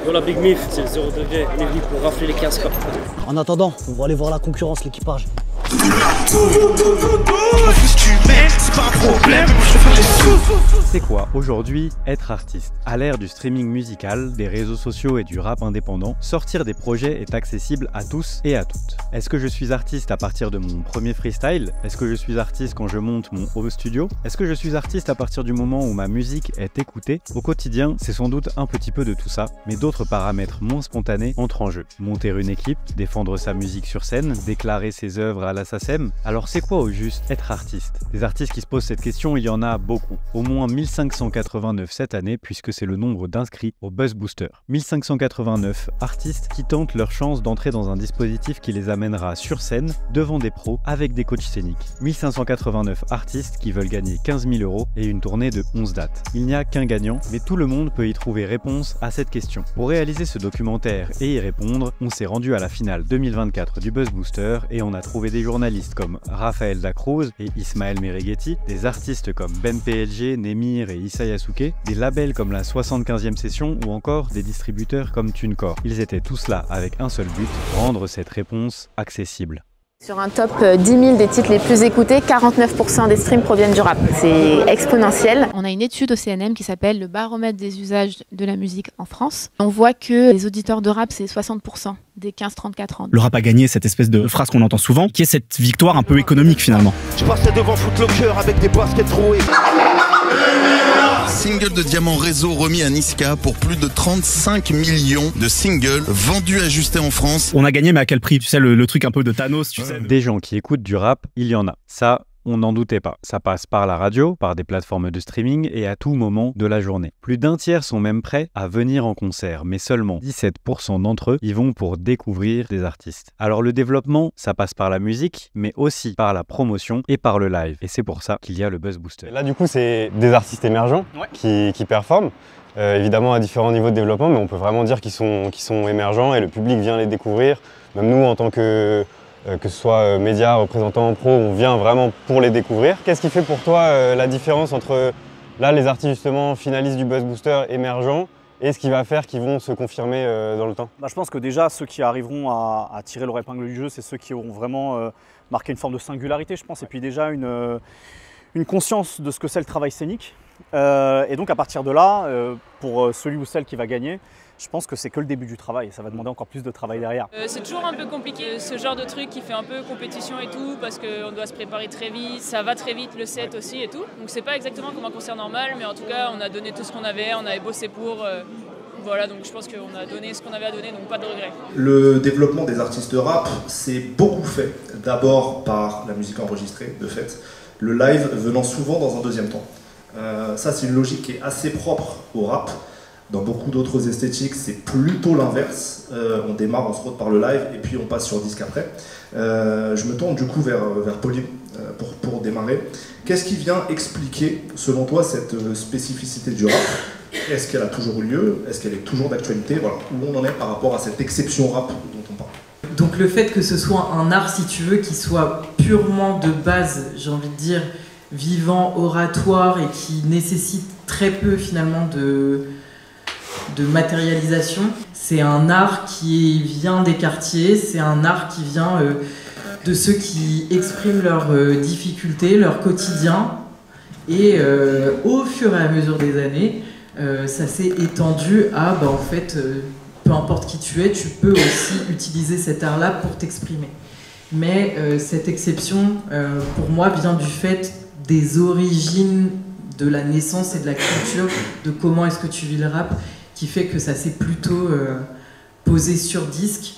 Yo la Big Mif, c'est le 0 degré, on est venu pour rafler les 15 cas. En attendant, on va aller voir la concurrence, l'équipage. C'est quoi aujourd'hui être artiste? À l'ère du streaming musical, des réseaux sociaux et du rap indépendant, sortir des projets est accessible à tous et à toutes. Est-ce que je suis artiste à partir de mon premier freestyle? Est-ce que je suis artiste quand je monte mon home studio? Est-ce que je suis artiste à partir du moment où ma musique est écoutée? Au quotidien, c'est sans doute un petit peu de tout ça, mais d'autres paramètres moins spontanés entrent en jeu. Monter une équipe, défendre sa musique sur scène, déclarer ses œuvres à la SACEM. Alors c'est quoi au juste être artiste? Des artistes qui se posent cette question, il y en a beaucoup. Au moins 1589 cette année, puisque c'est le nombre d'inscrits au Buzz Booster. 1589 artistes qui tentent leur chance d'entrer dans un dispositif qui les amènera sur scène, devant des pros, avec des coachs scéniques. 1589 artistes qui veulent gagner 15 000 € et une tournée de 11 dates. Il n'y a qu'un gagnant, mais tout le monde peut y trouver réponse à cette question. Pour réaliser ce documentaire et y répondre, on s'est rendu à la finale 2024 du Buzz Booster et on a trouvé des journalistes comme Raphaël Dacruz et Ismaël Mereghetti, des artistes comme Ben PLG, Némir et Issa Yasuke, des labels comme la 75e session ou encore des distributeurs comme TuneCore. Ils étaient tous là avec un seul but, rendre cette réponse accessible. Sur un top 10 000 des titres les plus écoutés, 49% des streams proviennent du rap. C'est exponentiel. On a une étude au CNM qui s'appelle le baromètre des usages de la musique en France. On voit que les auditeurs de rap, c'est 60% des 15-34 ans. Le rap a gagné cette espèce de phrase qu'on entend souvent, qui est cette victoire un peu économique finalement. Je passais devant Footlocker avec des baskets trouées. Single de Diamant Réseau remis à Niska pour plus de 35 millions de singles vendus ajustés en France. On a gagné, mais à quel prix? Tu sais, le truc un peu de Thanos, tu sais. Des gens qui écoutent du rap, il y en a. Ça, on n'en doutait pas. Ça passe par la radio, par des plateformes de streaming et à tout moment de la journée. Plus d'un tiers sont même prêts à venir en concert, mais seulement 17% d'entre eux y vont pour découvrir des artistes. Alors le développement, ça passe par la musique, mais aussi par la promotion et par le live. Et c'est pour ça qu'il y a le Buzz Booster. Là du coup c'est des artistes émergents qui performent. Évidemment à différents niveaux de développement, mais on peut vraiment dire qu'ils sont émergents et le public vient les découvrir. Même nous en tant que ce soit médias, représentants, pros, on vient vraiment pour les découvrir. Qu'est-ce qui fait pour toi la différence entre là les artistes justement finalistes du Buzz Booster émergents et ce qui va faire qu'ils vont se confirmer dans le temps? Je pense que déjà ceux qui arriveront à tirer leur épingle du jeu, c'est ceux qui auront vraiment marqué une forme de singularité je pense, et puis déjà une conscience de ce que c'est le travail scénique. Et donc à partir de là, pour celui ou celle qui va gagner, je pense que c'est que le début du travail, ça va demander encore plus de travail derrière. C'est toujours un peu compliqué ce genre de truc qui fait un peu compétition et tout, parce qu'on doit se préparer très vite, ça va très vite le set aussi et tout. Donc c'est pas exactement comme un concert normal, mais en tout cas on a donné tout ce qu'on avait, on avait bossé pour. Voilà, donc je pense qu'on a donné ce qu'on avait à donner, donc pas de regret. Le développement des artistes rap, c'est beaucoup fait. D'abord par la musique enregistrée, de fait. Le live venant souvent dans un deuxième temps. Ça, c'est une logique qui est assez propre au rap. Dans beaucoup d'autres esthétiques, c'est plutôt l'inverse. On démarre, on se rôde par le live et puis on passe sur disque après. Je me tourne du coup vers Pauline pour démarrer. Qu'est-ce qui vient expliquer, selon toi, cette spécificité du rap? Est-ce qu'elle a toujours eu lieu? Est-ce qu'elle est toujours d'actualité? Voilà, où on en est par rapport à cette exception rap dont on parle. Donc le fait que ce soit un art, si tu veux, qui soit purement de base, j'ai envie de dire, vivant, oratoire et qui nécessite très peu finalement de matérialisation. C'est un art qui vient des quartiers, c'est un art qui vient de ceux qui expriment leurs difficultés, leur quotidien. Et au fur et à mesure des années, ça s'est étendu à, en fait, peu importe qui tu es, tu peux aussi utiliser cet art-là pour t'exprimer. Mais cette exception, pour moi, vient du fait des origines de la naissance et de la culture, de comment est-ce que tu vis le rap, qui fait que ça s'est plutôt posé sur disque,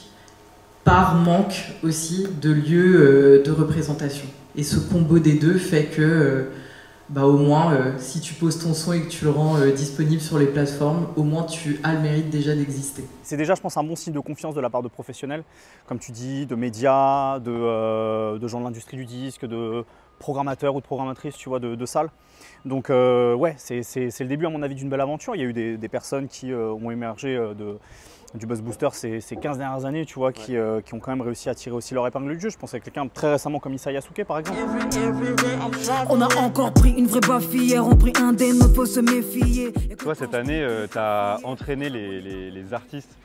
par manque aussi de lieux de représentation. Et ce combo des deux fait que, au moins, si tu poses ton son et que tu le rends disponible sur les plateformes, au moins tu as le mérite déjà d'exister. C'est déjà, je pense, un bon signe de confiance de la part de professionnels, comme tu dis, de médias, de gens de l'industrie du disque, de programmateurs ou de programmatrices, tu vois, de salles. Donc ouais, c'est le début à mon avis d'une belle aventure. Il y a eu des personnes qui ont émergé du Buzz Booster ces 15 dernières années, tu vois, qui ont quand même réussi à tirer aussi leur épingle du jeu. Je pense à quelqu'un très récemment comme Issa Yasuke par exemple. On a encore pris une vraie baffe hier, on pris un des nôtres, faut se méfier. Toi cette année, tu as entraîné les artistes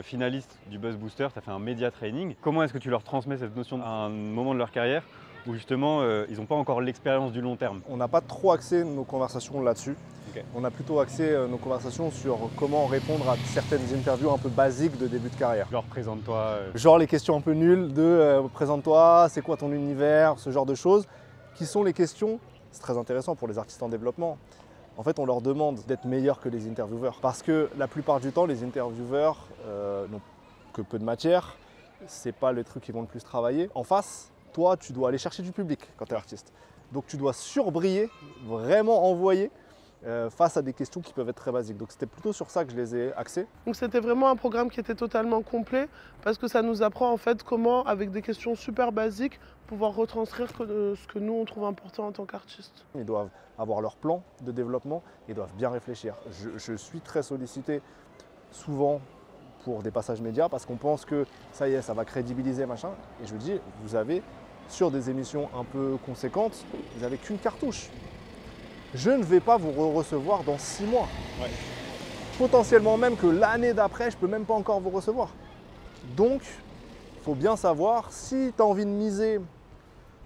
finalistes du Buzz Booster, tu as fait un média training. Comment est-ce que tu leur transmets cette notion à un moment de leur carrière où justement ils n'ont pas encore l'expérience du long terme? On n'a pas trop axé nos conversations là-dessus. Okay. On a plutôt axé nos conversations sur comment répondre à certaines interviews un peu basiques de début de carrière. Genre présente-toi. Genre les questions un peu nulles de présente-toi, c'est quoi ton univers, ce genre de choses, qui sont les questions, c'est très intéressant pour les artistes en développement. En fait, on leur demande d'être meilleurs que les intervieweurs. Parce que la plupart du temps, les intervieweurs n'ont que peu de matière, c'est pas le truc qu'ils vont le plus travailler. En face, toi, tu dois aller chercher du public quand tu es artiste. Donc tu dois surbriller, vraiment envoyer face à des questions qui peuvent être très basiques. Donc c'était plutôt sur ça que je les ai axés. Donc c'était vraiment un programme qui était totalement complet parce que ça nous apprend en fait comment, avec des questions super basiques, pouvoir retranscrire ce que nous on trouve important en tant qu'artistes. Ils doivent avoir leur plan de développement, ils doivent bien réfléchir. Je suis très sollicité souvent pour des passages médias parce qu'on pense que ça y est, ça va crédibiliser machin. Et je dis, vous avez sur des émissions un peu conséquentes, vous n'avez qu'une cartouche. Je ne vais pas vous recevoir dans 6 mois. Ouais. Potentiellement même que l'année d'après, je ne peux même pas encore vous recevoir. Donc, il faut bien savoir si tu as envie de miser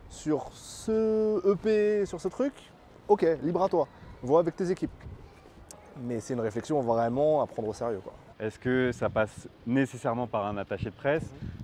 sur ce EP, sur ce truc, ok, libre à toi, vois avec tes équipes. Mais c'est une réflexion vraiment à prendre au sérieux, quoi. Est-ce que ça passe nécessairement par un attaché de presse?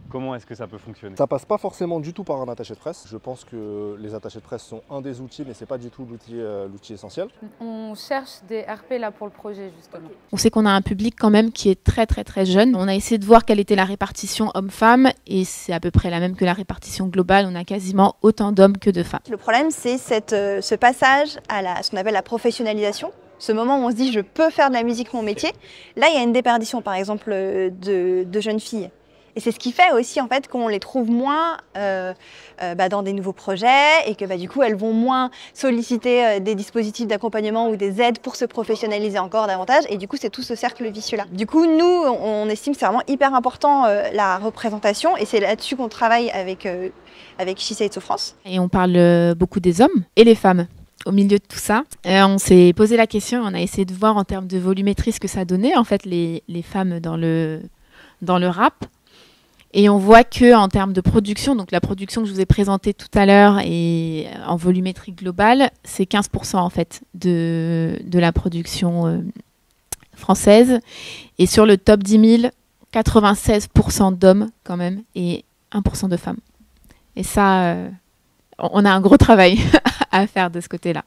Comment est-ce que ça peut fonctionner? Ça passe pas forcément du tout par un attaché de presse. Je pense que les attachés de presse sont un des outils, mais c'est pas du tout l'outil essentiel. On cherche des RP là pour le projet justement. On sait qu'on a un public quand même qui est très très très jeune. On a essayé de voir quelle était la répartition homme-femme et c'est à peu près la même que la répartition globale. On a quasiment autant d'hommes que de femmes. Le problème c'est ce passage à ce qu'on appelle la professionnalisation. Ce moment où on se dit je peux faire de la musique mon métier, là il y a une déperdition par exemple de jeunes filles. Et c'est ce qui fait aussi en fait qu'on les trouve moins dans des nouveaux projets et que du coup elles vont moins solliciter des dispositifs d'accompagnement ou des aides pour se professionnaliser encore davantage. Et du coup c'est tout ce cercle vicieux là. Du coup nous on estime que c'est vraiment hyper important la représentation et c'est là-dessus qu'on travaille avec She Said So France. Et on parle beaucoup des hommes et les femmes. Au milieu de tout ça, on s'est posé la question, on a essayé de voir en termes de volumétrie ce que ça donnait en fait les femmes dans le rap. Et on voit que en termes de production, donc la production que je vous ai présentée tout à l'heure et en volumétrie globale, c'est 15% en fait de la production française. Et sur le top 10 000, 96% d'hommes quand même et 1% de femmes. Et ça, on a un gros travail à faire de ce côté-là.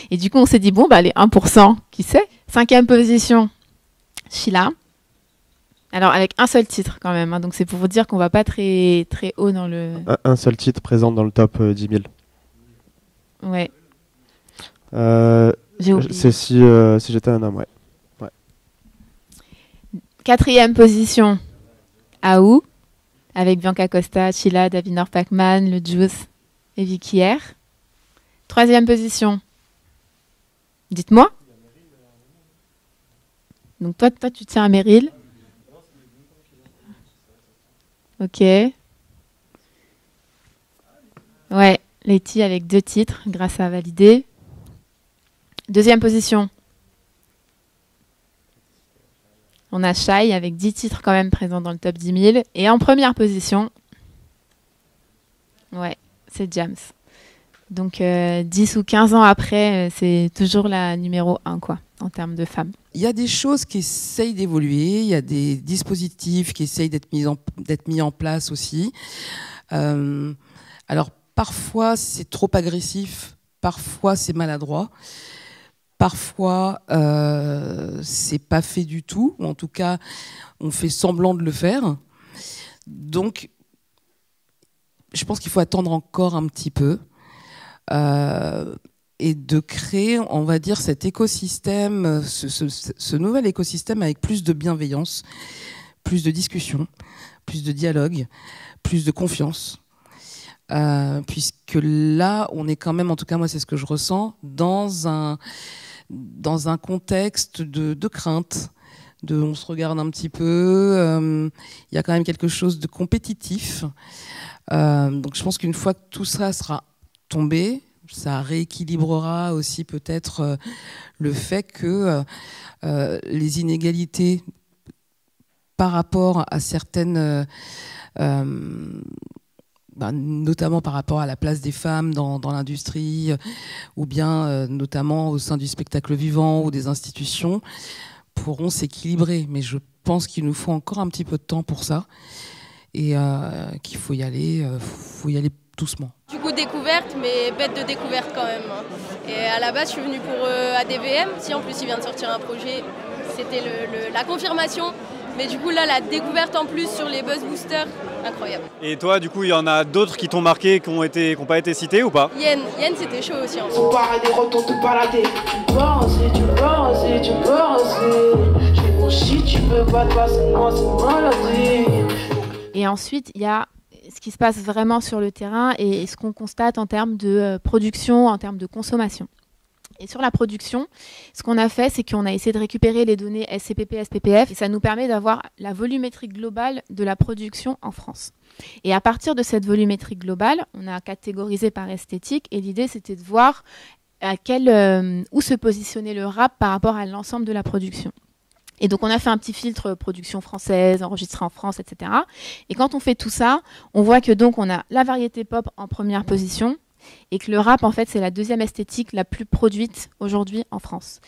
Et du coup, on s'est dit, bon, les 1%, qui sait? 5e position, Sheila. Alors, avec un seul titre quand même. Donc, c'est pour vous dire qu'on ne va pas très, très haut dans le... Un seul titre présent dans le top 10 000. Ouais. J'ai oublié. C'est si j'étais un homme, ouais. 4e position, Aou. Avec Bianca Costa, Sheila, Davinor Pacman, le Juice et Vicky R. 3e position. Dites-moi. Donc toi, tu tiens à Meryl. Ok. Ouais, Letty avec 2 titres grâce à Validé. 2e position. On a Shai avec 10 titres quand même présents dans le top 10 000. Et en première position, ouais, c'est Jams. Donc 10 ou 15 ans après, c'est toujours la numéro 1 quoi, en termes de femmes. Il y a des choses qui essayent d'évoluer, il y a des dispositifs qui essayent d'être mis en place aussi. Alors parfois c'est trop agressif, parfois c'est maladroit, parfois c'est pas fait du tout, ou en tout cas on fait semblant de le faire. Donc je pense qu'il faut attendre encore un petit peu. Et de créer, on va dire, cet écosystème, ce nouvel écosystème avec plus de bienveillance, plus de discussion, plus de dialogue, plus de confiance. puisque là, on est quand même, en tout cas moi c'est ce que je ressens, dans un contexte de crainte, on se regarde un petit peu, il y a quand même quelque chose de compétitif. Donc je pense qu'une fois que tout ça sera tombé, ça rééquilibrera aussi peut-être le fait que les inégalités par rapport à certaines... notamment par rapport à la place des femmes dans l'industrie, ou bien notamment au sein du spectacle vivant ou des institutions, pourront s'équilibrer. Mais je pense qu'il nous faut encore un petit peu de temps pour ça, et qu'il faut y aller doucement. Du coup, découverte, mais bête de découverte quand même. Et à la base, je suis venue pour ADVM. Si en plus il vient de sortir un projet, c'était la confirmation. Mais du coup, là, la découverte en plus sur les Buzz Boosters, incroyable. Et toi, du coup, il y en a d'autres qui t'ont marqué, qui n'ont pas été cités ou pas? Yen, c'était chaud aussi. On part à des retours te balader. Tu penses, je fais mon shit, tu peux pas te passer, moi c'est maladie. Et ensuite, il y a ce qui se passe vraiment sur le terrain et ce qu'on constate en termes de production, en termes de consommation. Et sur la production, ce qu'on a fait, c'est qu'on a essayé de récupérer les données SCPP, SPPF, et ça nous permet d'avoir la volumétrie globale de la production en France. Et à partir de cette volumétrie globale, on a catégorisé par esthétique, et l'idée, c'était de voir où se positionnait le rap par rapport à l'ensemble de la production. Et donc, on a fait un petit filtre production française, enregistrée en France, etc. Et quand on fait tout ça, on voit que donc on a la variété pop en première position, et que le rap, en fait, c'est la deuxième esthétique la plus produite aujourd'hui en France.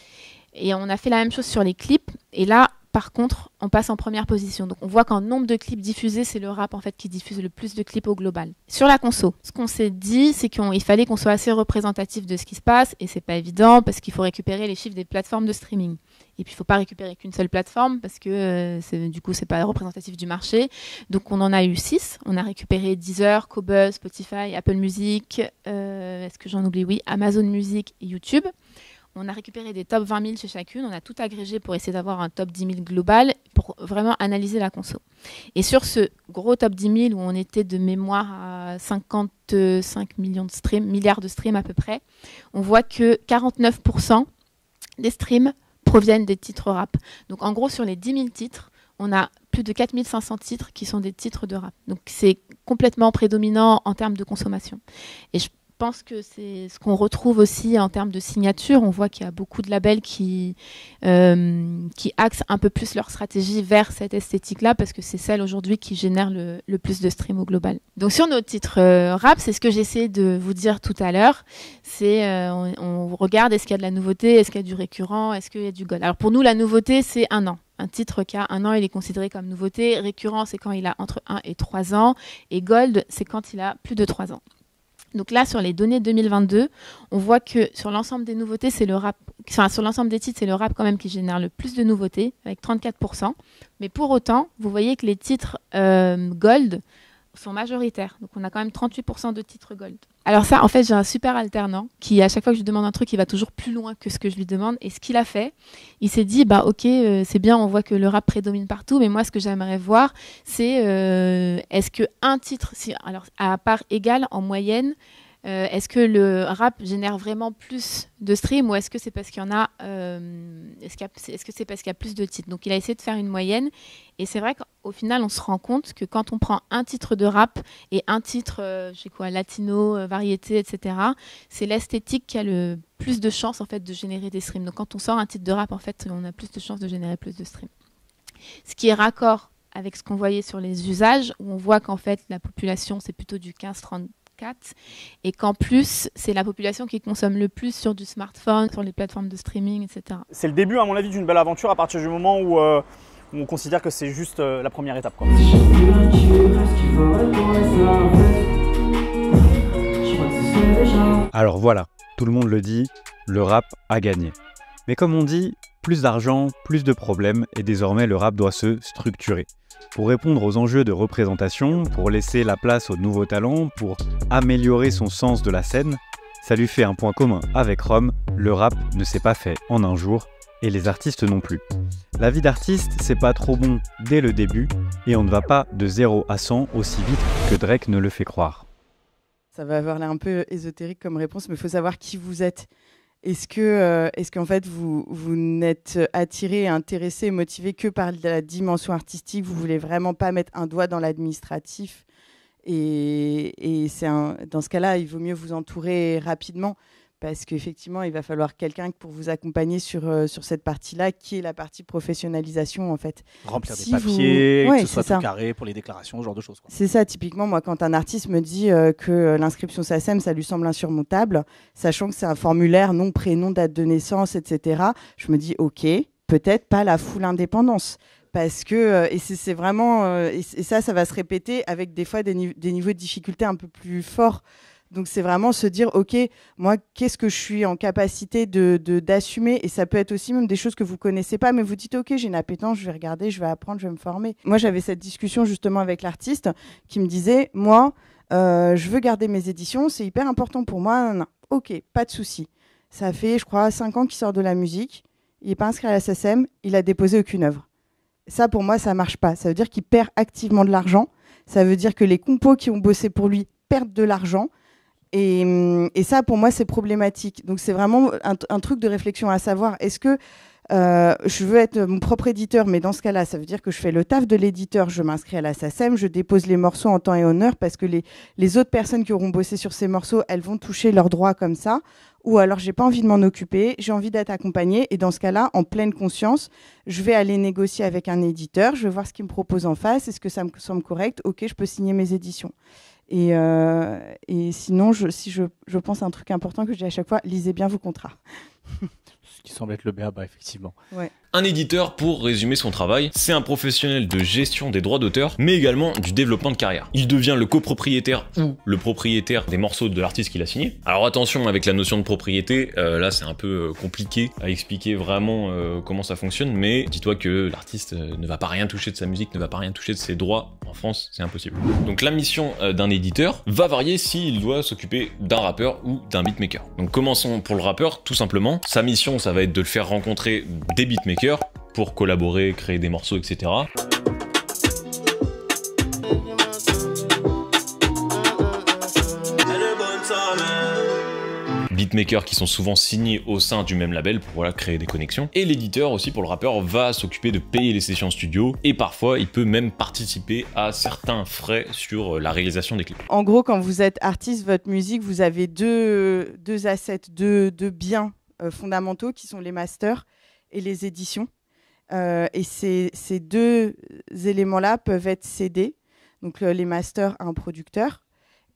Et on a fait la même chose sur les clips. Et là, par contre, on passe en première position. Donc, on voit qu'en nombre de clips diffusés, c'est le rap, en fait, qui diffuse le plus de clips au global. Sur la conso, ce qu'on s'est dit, c'est qu'il fallait qu'on soit assez représentatif de ce qui se passe. Et c'est pas évident parce qu'il faut récupérer les chiffres des plateformes de streaming. Et puis, il ne faut pas récupérer qu'une seule plateforme parce que, du coup, ce n'est pas représentatif du marché. Donc, on en a eu 6. On a récupéré Deezer, Qobuz, Spotify, Apple Music, est-ce que j'en oublie? Oui, Amazon Music et YouTube. On a récupéré des top 20 000 chez chacune. On a tout agrégé pour essayer d'avoir un top 10 000 global pour vraiment analyser la conso. Et sur ce gros top 10 000 où on était de mémoire à 55 millions de streams, milliards de streams à peu près, on voit que 49% des streams proviennent des titres rap. Donc en gros, sur les 10 000 titres, on a plus de 4 500 titres qui sont des titres de rap. Donc c'est complètement prédominant en termes de consommation. Et je pense que c'est ce qu'on retrouve aussi en termes de signature. On voit qu'il y a beaucoup de labels qui axent un peu plus leur stratégie vers cette esthétique-là parce que c'est celle aujourd'hui qui génère le plus de streams au global. Donc sur nos titres rap, c'est ce que j'essaie de vous dire tout à l'heure. C'est on regarde est-ce qu'il y a de la nouveauté, est-ce qu'il y a du récurrent, est-ce qu'il y a du gold. Alors pour nous, la nouveauté, c'est 1 an. Un titre qui a 1 an, il est considéré comme nouveauté. Récurrent, c'est quand il a entre 1 et 3 ans. Et gold, c'est quand il a plus de 3 ans. Donc là, sur les données 2022, on voit que sur l'ensemble des nouveautés, c'est le rap, enfin, sur l'ensemble des titres, c'est le rap quand même qui génère le plus de nouveautés, avec 34%. Mais pour autant, vous voyez que les titres gold sont majoritaires. Donc on a quand même 38% de titres gold. Alors ça, en fait, j'ai un super alternant qui, à chaque fois que je lui demande un truc, il va toujours plus loin que ce que je lui demande. Et ce qu'il a fait, il s'est dit, bah ok, c'est bien, on voit que le rap prédomine partout, mais moi, ce que j'aimerais voir, c'est est-ce que un titre, alors à part égale en moyenne, est-ce que le rap génère vraiment plus de streams ou est-ce que c'est parce qu'il y en a est-ce que c'est parce qu'il y a plus de titres? Donc il a essayé de faire une moyenne et c'est vrai qu'au final on se rend compte que quand on prend un titre de rap et un titre latino, variété, etc., c'est l'esthétique qui a le plus de chances en fait de générer des streams. Donc quand on sort un titre de rap, en fait on a plus de chances de générer plus de streams. Ce qui est raccord avec ce qu'on voyait sur les usages où on voit qu'en fait la population c'est plutôt du 15-34 et qu'en plus, c'est la population qui consomme le plus sur du smartphone, sur les plateformes de streaming, etc. C'est le début, à mon avis, d'une belle aventure à partir du moment où on considère que c'est juste la première étape, quoi. Alors voilà, tout le monde le dit, le rap a gagné. Mais comme on dit, plus d'argent, plus de problèmes, et désormais le rap doit se structurer. Pour répondre aux enjeux de représentation, pour laisser la place aux nouveaux talents, pour améliorer son sens de la scène, ça lui fait un point commun avec Rome, le rap ne s'est pas fait en un jour, et les artistes non plus. La vie d'artiste, c'est pas trop bon dès le début, et on ne va pas de 0 à 100 aussi vite que Drake ne le fait croire. ça va avoir l'air un peu ésotérique comme réponse, mais il faut savoir qui vous êtes. Est-ce qu'en fait, vous n'êtes attiré, intéressé, motivé que par la dimension artistique? Vous voulez vraiment pas mettre un doigt dans l'administratif? Et dans ce cas-là, il vaut mieux vous entourer rapidement, parce qu'effectivement, il va falloir quelqu'un pour vous accompagner sur cette partie-là, qui est la partie professionnalisation, en fait. Remplir des papiers, Ouais, que ce soit c'est tout ça. carré pour les déclarations, ce genre de choses, quoi. C'est ça, typiquement, moi, quand un artiste me dit que l'inscription SACEM, ça lui semble insurmontable, sachant que c'est un formulaire, nom, prénom, date de naissance, etc., je me dis, OK, peut-être pas la full indépendance. Parce que, et c'est vraiment, et ça va se répéter avec des fois des niveaux de difficulté un peu plus forts. Donc c'est vraiment se dire, OK, moi, qu'est-ce que je suis en capacité d'assumer? Et ça peut être aussi même des choses que vous connaissez pas, mais vous dites, OK, j'ai une appétence, je vais regarder, je vais apprendre, je vais me former. Moi, j'avais cette discussion justement avec l'artiste qui me disait, moi, je veux garder mes éditions, c'est hyper important pour moi. Non. OK, pas de souci. Ça fait, je crois, 5 ans qu'il sort de la musique, il n'est pas inscrit à la SACEM, il a déposé aucune œuvre. Ça, pour moi, ça marche pas. Ça veut dire qu'il perd activement de l'argent. Ça veut dire que les compos qui ont bossé pour lui perdent de l'argent. Et ça, pour moi, c'est problématique. Donc, c'est vraiment un truc de réflexion à savoir. Est-ce que je veux être mon propre éditeur, mais dans ce cas-là, ça veut dire que je fais le taf de l'éditeur, je m'inscris à la SACEM, je dépose les morceaux en temps et en heure parce que les autres personnes qui auront bossé sur ces morceaux, elles vont toucher leurs droits comme ça. Ou alors, j'ai pas envie de m'en occuper, j'ai envie d'être accompagnée. Et dans ce cas-là, en pleine conscience, je vais aller négocier avec un éditeur, je vais voir ce qu'il me propose en face, est-ce que ça me semble correct? OK, je peux signer mes éditions. Et sinon, si je pense à un truc important que je dis à chaque fois, lisez bien vos contrats. Ce qui semble être le b.a.-ba, effectivement. Ouais. Un éditeur, pour résumer son travail, c'est un professionnel de gestion des droits d'auteur, mais également du développement de carrière. Il devient le copropriétaire ou le propriétaire des morceaux de l'artiste qu'il a signé. Alors attention avec la notion de propriété, là c'est un peu compliqué à expliquer vraiment comment ça fonctionne, mais dis-toi que l'artiste ne va pas rien toucher de sa musique, ne va pas rien toucher de ses droits. En France, c'est impossible. Donc la mission d'un éditeur va varier s'il doit s'occuper d'un rappeur ou d'un beatmaker. Donc commençons pour le rappeur, tout simplement. Sa mission, ça va être de le faire rencontrer des beatmakers pour collaborer, créer des morceaux, etc. Beatmakers qui sont souvent signés au sein du même label pour créer des connexions. Et l'éditeur aussi pour le rappeur va s'occuper de payer les sessions studio et parfois il peut même participer à certains frais sur la réalisation des clips. En gros, quand vous êtes artiste, votre musique, vous avez deux assets, deux biens fondamentaux qui sont les masters et les éditions. Et ces deux éléments-là peuvent être cédés, donc les masters à un producteur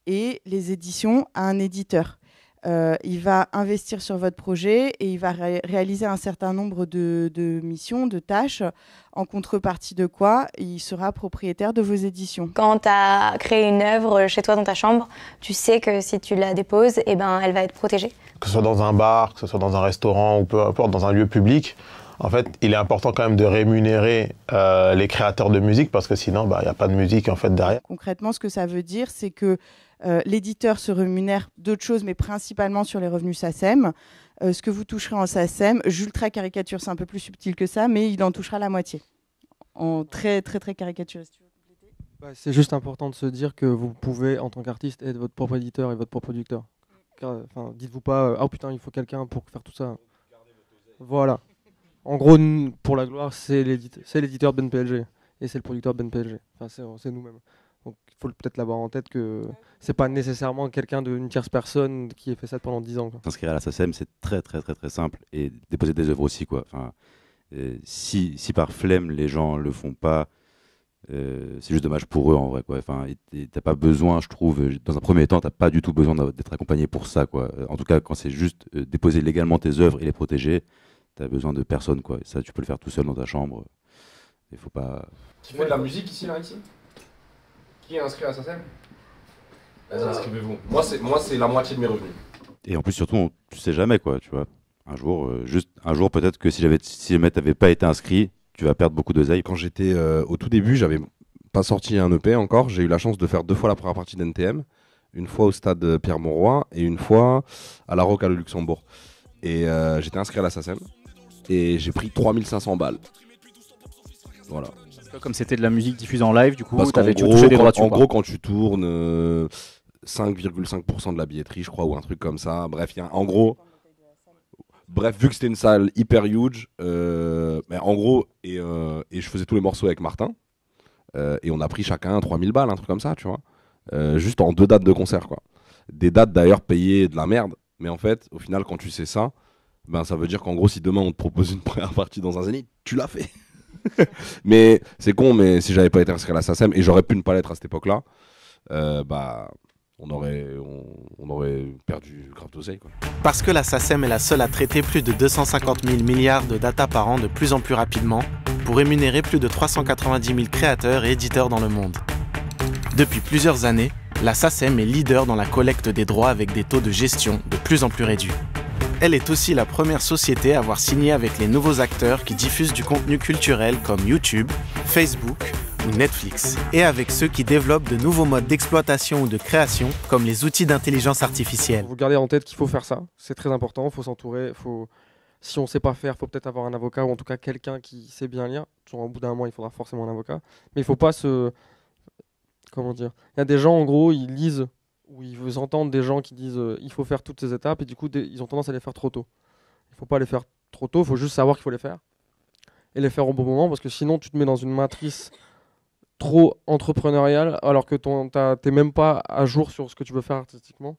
et les éditions à un éditeur. Il va investir sur votre projet et il va réaliser un certain nombre de missions, de tâches, en contrepartie de quoi il sera propriétaire de vos éditions. Quand tu as créé une œuvre chez toi dans ta chambre, tu sais que si tu la déposes, eh ben, elle va être protégée. Que ce soit dans un bar, que ce soit dans un restaurant ou peu importe, dans un lieu public, en fait, il est important quand même de rémunérer les créateurs de musique parce que sinon, il n'y a pas de musique en fait derrière. Concrètement, ce que ça veut dire, c'est que l'éditeur se rémunère d'autres choses, mais principalement sur les revenus SACEM. Ce que vous toucherez en SACEM, j'ultra caricature, c'est un peu plus subtil que ça, mais il en touchera la moitié. En très caricaturé. C'est juste important de se dire que vous pouvez, en tant qu'artiste, être votre propre éditeur et votre propre producteur. Enfin, dites-vous pas, oh putain, il faut quelqu'un pour faire tout ça. Voilà. En gros, pour la gloire, c'est l'éditeur de BNPLG et c'est le producteur de BNPLG. Enfin, c'est nous-mêmes. Donc il faut peut-être l'avoir en tête que c'est pas nécessairement quelqu'un d'une tierce personne qui ait fait ça pendant 10 ans. S'inscrire à la SACEM, c'est très simple, et déposer des œuvres aussi, quoi. Enfin, si par flemme les gens le font pas, c'est juste dommage pour eux en vrai, quoi. Enfin, t'as pas besoin, je trouve, dans un premier temps, t'as pas du tout besoin d'être accompagné pour ça, quoi. En tout cas, quand c'est juste déposer légalement tes œuvres et les protéger, t'as besoin de personne, quoi. Et ça, tu peux le faire tout seul dans ta chambre. Il faut pas. Qui fait de la musique ici, Qui est inscrit à la SACEM? Inscrivez-vous. Moi, c'est la moitié de mes revenus. Et en plus, surtout, tu sais jamais, quoi, tu vois. Un jour, peut-être que si jamais t'avais pas été inscrit, tu vas perdre beaucoup d'oseille. Quand j'étais au tout début, j'avais pas sorti un EP encore. J'ai eu la chance de faire 2 fois la première partie d'NTM. Une fois au stade Pierre-Mauroy et une fois à la Roque à le Luxembourg. Et j'étais inscrit à la SACEM. Et j'ai pris 3500 balles. Voilà. Comme c'était de la musique diffusée en live, du coup, tu avais touché des droits dessus. En gros, quand tu tournes, 5,5% de la billetterie, je crois, ou un truc comme ça. Bref, en gros... Bref, vu que c'était une salle hyper huge, mais en gros, et je faisais tous les morceaux avec Martin, et on a pris chacun 3000 balles, un truc comme ça, tu vois. Juste en 2 dates de concert, quoi. Des dates d'ailleurs payées de la merde, mais en fait, au final, quand tu sais ça, ben, ça veut dire qu'en gros, si demain on te propose une première partie dans un Zénith, tu l'as fait. Mais c'est con, mais si j'avais pas été inscrit à la SACEM, et j'aurais pu ne pas l'être à cette époque-là, bah... On aurait perdu grave d'oseille, quoi. Parce que la SACEM est la seule à traiter plus de 250 000 milliards de data par an de plus en plus rapidement pour rémunérer plus de 390 000 créateurs et éditeurs dans le monde. Depuis plusieurs années, la SACEM est leader dans la collecte des droits avec des taux de gestion de plus en plus réduits. Elle est aussi la première société à avoir signé avec les nouveaux acteurs qui diffusent du contenu culturel comme YouTube, Facebook ou Netflix, et avec ceux qui développent de nouveaux modes d'exploitation ou de création comme les outils d'intelligence artificielle. Vous gardez en tête qu'il faut faire ça, c'est très important, il faut s'entourer, si on ne sait pas faire, il faut peut-être avoir un avocat ou en tout cas quelqu'un qui sait bien lire. Au bout d'un moment, il faudra forcément un avocat, mais il ne faut pas se... Comment dire ? Il y a des gens, en gros, ils lisent ou ils entendent des gens qui disent il faut faire toutes ces étapes et du coup ils ont tendance à les faire trop tôt. Il ne faut pas les faire trop tôt, il faut juste savoir qu'il faut les faire et les faire au bon moment parce que sinon tu te mets dans une matrice trop entrepreneuriale alors que t'es même pas à jour sur ce que tu veux faire artistiquement.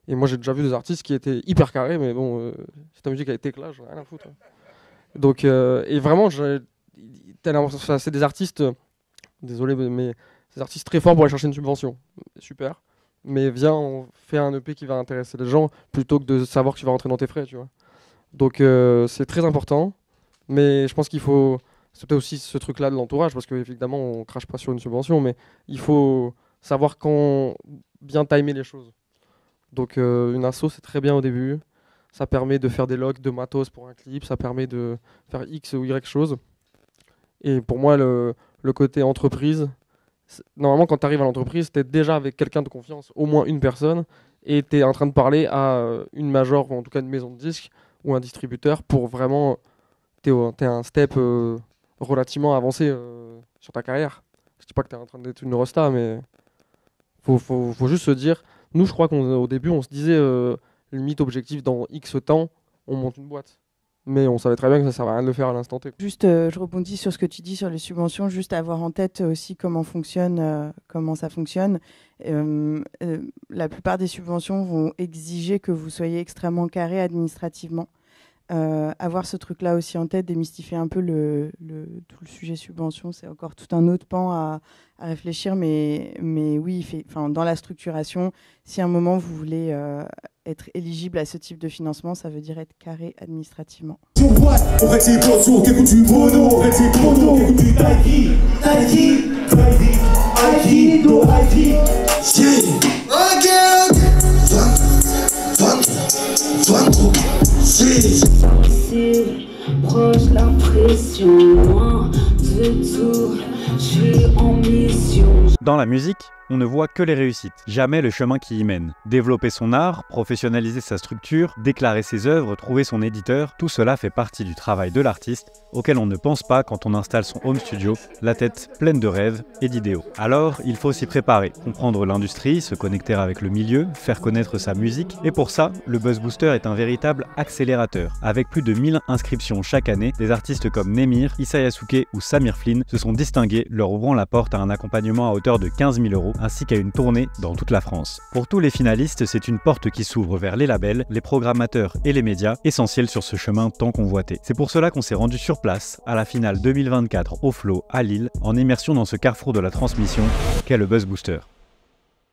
Et moi j'ai déjà vu des artistes qui étaient hyper carrés mais bon, si ta musique a été éclat, j'en ai rien à foutre. Donc, et vraiment, c'est des artistes, désolé mais des artistes très forts pour aller chercher une subvention. Super. Mais viens, on fait un EP qui va intéresser les gens plutôt que de savoir que tu vas rentrer dans tes frais, tu vois. Donc c'est très important, mais je pense qu'il faut... C'est peut-être aussi ce truc-là de l'entourage, parce qu'évidemment, on crache pas sur une subvention, mais il faut savoir quand bien timer les choses. Donc une asso, c'est très bien au début. Ça permet de faire des logs de matos pour un clip, ça permet de faire X ou Y choses. Et pour moi, le côté entreprise... Normalement, quand tu arrives à l'entreprise, tu es déjà avec quelqu'un de confiance, au moins une personne, et tu es en train de parler à une major, ou en tout cas une maison de disques, ou un distributeur, pour vraiment... Tu es un step relativement avancé sur ta carrière. Je dis pas que tu es en train d'être une rosta, mais faut juste se dire... Nous, je crois qu'au début, on se disait, limite objectif, dans X temps, on monte une boîte. Mais on savait très bien que ça ne servait à rien de le faire à l'instant T. Juste, je rebondis sur ce que tu dis sur les subventions, juste avoir en tête aussi comment ça fonctionne. La plupart des subventions vont exiger que vous soyez extrêmement carré administrativement. Avoir ce truc-là aussi en tête, démystifier un peu tout le sujet subvention, c'est encore tout un autre pan à réfléchir. Mais oui, dans la structuration, si à un moment vous voulez être éligible à ce type de financement, ça veut dire être carré administrativement. Proche l'impression, loin de tout, je suis en mission. Dans la musique, on ne voit que les réussites, jamais le chemin qui y mène. Développer son art, professionnaliser sa structure, déclarer ses œuvres, trouver son éditeur, tout cela fait partie du travail de l'artiste, auquel on ne pense pas quand on installe son home studio, la tête pleine de rêves et d'idéaux. Alors, il faut s'y préparer, comprendre l'industrie, se connecter avec le milieu, faire connaître sa musique, et pour ça, le Buzz Booster est un véritable accélérateur. Avec plus de 1000 inscriptions chaque année, des artistes comme Némir, Issa Yasuke ou Samir Flynn se sont distingués, leur ouvrant la porte à un accompagnement à hauteur de 15 000 €, ainsi qu'à une tournée dans toute la France. Pour tous les finalistes, c'est une porte qui s'ouvre vers les labels, les programmateurs et les médias, essentiels sur ce chemin tant convoité. C'est pour cela qu'on s'est rendu sur place, à la finale 2024 au Flow à Lille, en immersion dans ce carrefour de la transmission qu'est le Buzz Booster.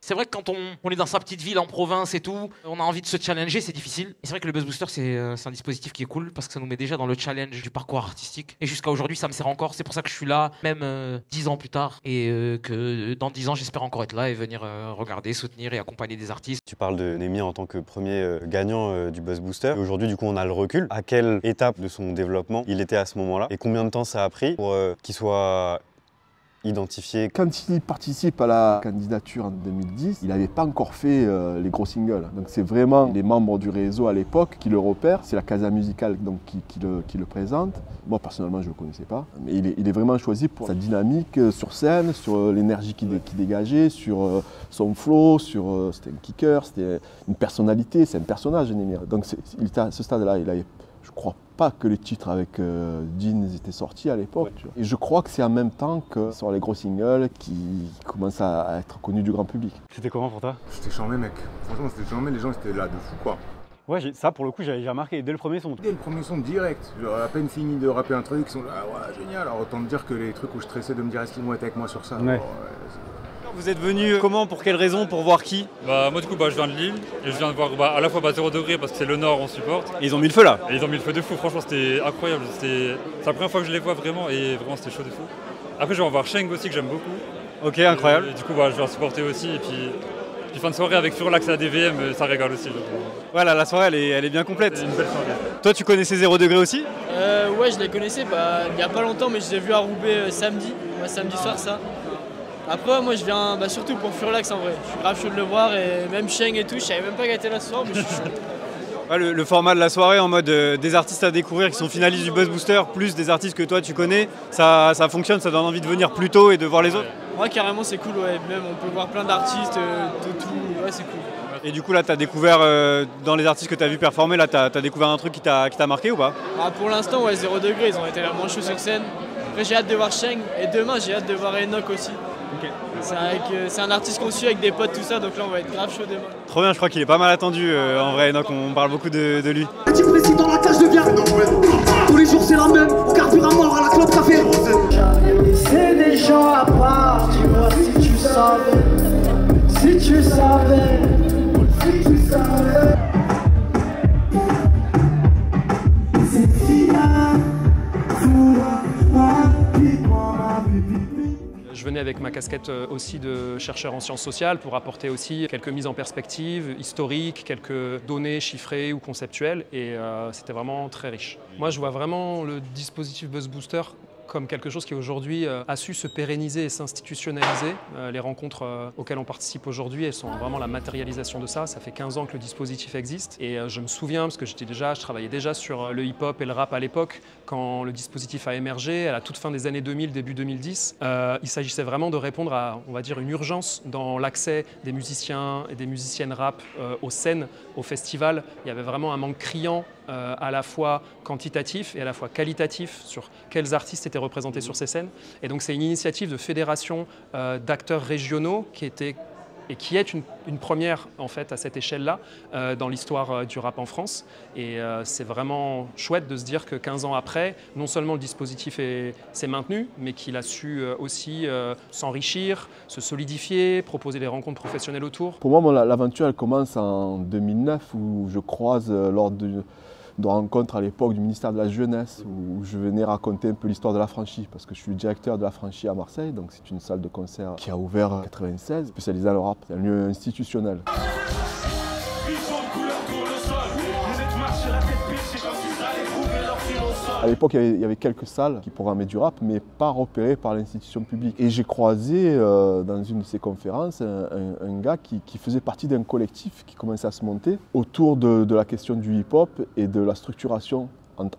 C'est vrai que quand on est dans sa petite ville en province et tout, on a envie de se challenger, c'est difficile. Et c'est vrai que le Buzz Booster, c'est un dispositif qui est cool parce que ça nous met déjà dans le challenge du parcours artistique. Et jusqu'à aujourd'hui, ça me sert encore. C'est pour ça que je suis là, même 10 ans plus tard. Et que dans 10 ans, j'espère encore être là et venir regarder, soutenir et accompagner des artistes. Tu parles de Némir en tant que premier gagnant du Buzz Booster. Aujourd'hui, du coup, on a le recul. À quelle étape de son développement il était à ce moment-là? Et combien de temps ça a pris pour qu'il soit identifié. Quand il participe à la candidature en 2010, il n'avait pas encore fait les gros singles. Donc c'est vraiment les membres du réseau à l'époque qui le repèrent. C'est la Casa Musicale donc, qui le présente. Moi personnellement je ne le connaissais pas. Mais il est vraiment choisi pour sa dynamique sur scène, sur l'énergie qu'il dégageait, sur son flow, c'était un kicker, c'était une personnalité, c'est un personnage Némir. Donc il était à ce stade-là, je ne crois pas que les titres avec Jeans étaient sortis à l'époque. Ouais. Et je crois que c'est en même temps que sur les gros singles qui commencent à être connus du grand public. C'était comment pour toi? C'était charmé mec, franchement c'était charmé, les gens étaient là de fou quoi. Ouais, ça pour le coup j'avais remarqué dès le premier son. Dès le premier son direct, j'aurais à peine fini de rapper un truc, ils sont là, ouais génial, alors autant me dire que les trucs où je stressais de me dire est-ce qu'ils vont être avec moi sur ça. Ouais. Vous êtes venu comment, pour quelle raison, pour voir qui? Moi du coup je viens de Lille et je viens de voir à la fois 0 degré parce que c'est le Nord on supporte. Et ils ont mis le feu là. Et ils ont mis le feu de fou, franchement c'était incroyable, c'est la première fois que je les vois vraiment et vraiment c'était chaud de fou. Après je vais en voir Sheng aussi que j'aime beaucoup. Ok, incroyable. Et du coup je vais en supporter aussi et puis fin de soirée avec Furlax à DVM, ça régale aussi. Voilà, la soirée elle est bien complète. C'est une belle soirée. Toi tu connaissais 0 degré aussi? Ouais, je les connaissais il n'y a pas longtemps, mais je les ai vus à Roubaix samedi soir ça. Après moi je viens surtout pour Furlax en vrai, je suis grave chaud de le voir et même Sheng et tout, je savais même pas qu'elle était là ce soir mais je suis chaud. Ouais, le format de la soirée en mode des artistes à découvrir qui sont finalistes du Buzz Booster plus des artistes que toi tu connais, ça fonctionne, ça donne envie de venir plus tôt et de voir les autres? Ouais carrément c'est cool, ouais. Même on peut voir plein d'artistes, tout, ouais c'est cool. Et du coup là tu as découvert, dans les artistes que tu as vu performer, là tu as découvert un truc qui t'a marqué ou pas? Pour l'instant ouais 0 degré, ils ont été vraiment chauds sur scène. Après j'ai hâte de voir Sheng et demain j'ai hâte de voir Enoch aussi. Okay. C'est un artiste qu'on suit avec des potes tout ça, donc là on va être grave chaud demain. Trop bien, je crois qu'il est pas mal attendu en vrai Enoch, on parle beaucoup de lui. Petit précis dans la cage de viande. Tous les jours c'est la même, on carbure à mort à la clope café. C'est des gens à part, dis-moi si tu savais. Si tu savais, si tu savais. C'est final, Je venais avec ma casquette aussi de chercheur en sciences sociales pour apporter aussi quelques mises en perspective historiques, quelques données chiffrées ou conceptuelles et c'était vraiment très riche. Moi je vois vraiment le dispositif Buzz Booster comme quelque chose qui aujourd'hui a su se pérenniser et s'institutionnaliser. Les rencontres auxquelles on participe aujourd'hui, elles sont vraiment la matérialisation de ça. Ça fait 15 ans que le dispositif existe et je me souviens, parce que je travaillais déjà sur le hip-hop et le rap à l'époque, quand le dispositif a émergé, à la toute fin des années 2000, début 2010, il s'agissait vraiment de répondre à, on va dire, une urgence dans l'accès des musiciens et des musiciennes rap aux scènes, aux festivals. Il y avait vraiment un manque criant à la fois quantitatif et à la fois qualitatif sur quels artistes étaient représentés sur ces scènes. Et donc c'est une initiative de fédération d'acteurs régionaux qui était et qui est une première en fait à cette échelle-là dans l'histoire du rap en France. Et c'est vraiment chouette de se dire que 15 ans après, non seulement le dispositif s'est maintenu, mais qu'il a su aussi s'enrichir, se solidifier, proposer des rencontres professionnelles autour. Pour moi, l'aventure elle commence en 2009 où je croise lors de rencontres à l'époque du ministère de la Jeunesse où je venais raconter un peu l'histoire de la franchise parce que je suis le directeur de la franchise à Marseille, donc c'est une salle de concert qui a ouvert en 96, spécialisée dans le rap, c'est un lieu institutionnel. À l'époque, il y avait quelques salles qui programmaient du rap, mais pas repérées par l'institution publique. Et j'ai croisé dans une de ces conférences un gars qui faisait partie d'un collectif qui commençait à se monter autour de la question du hip-hop et de la structuration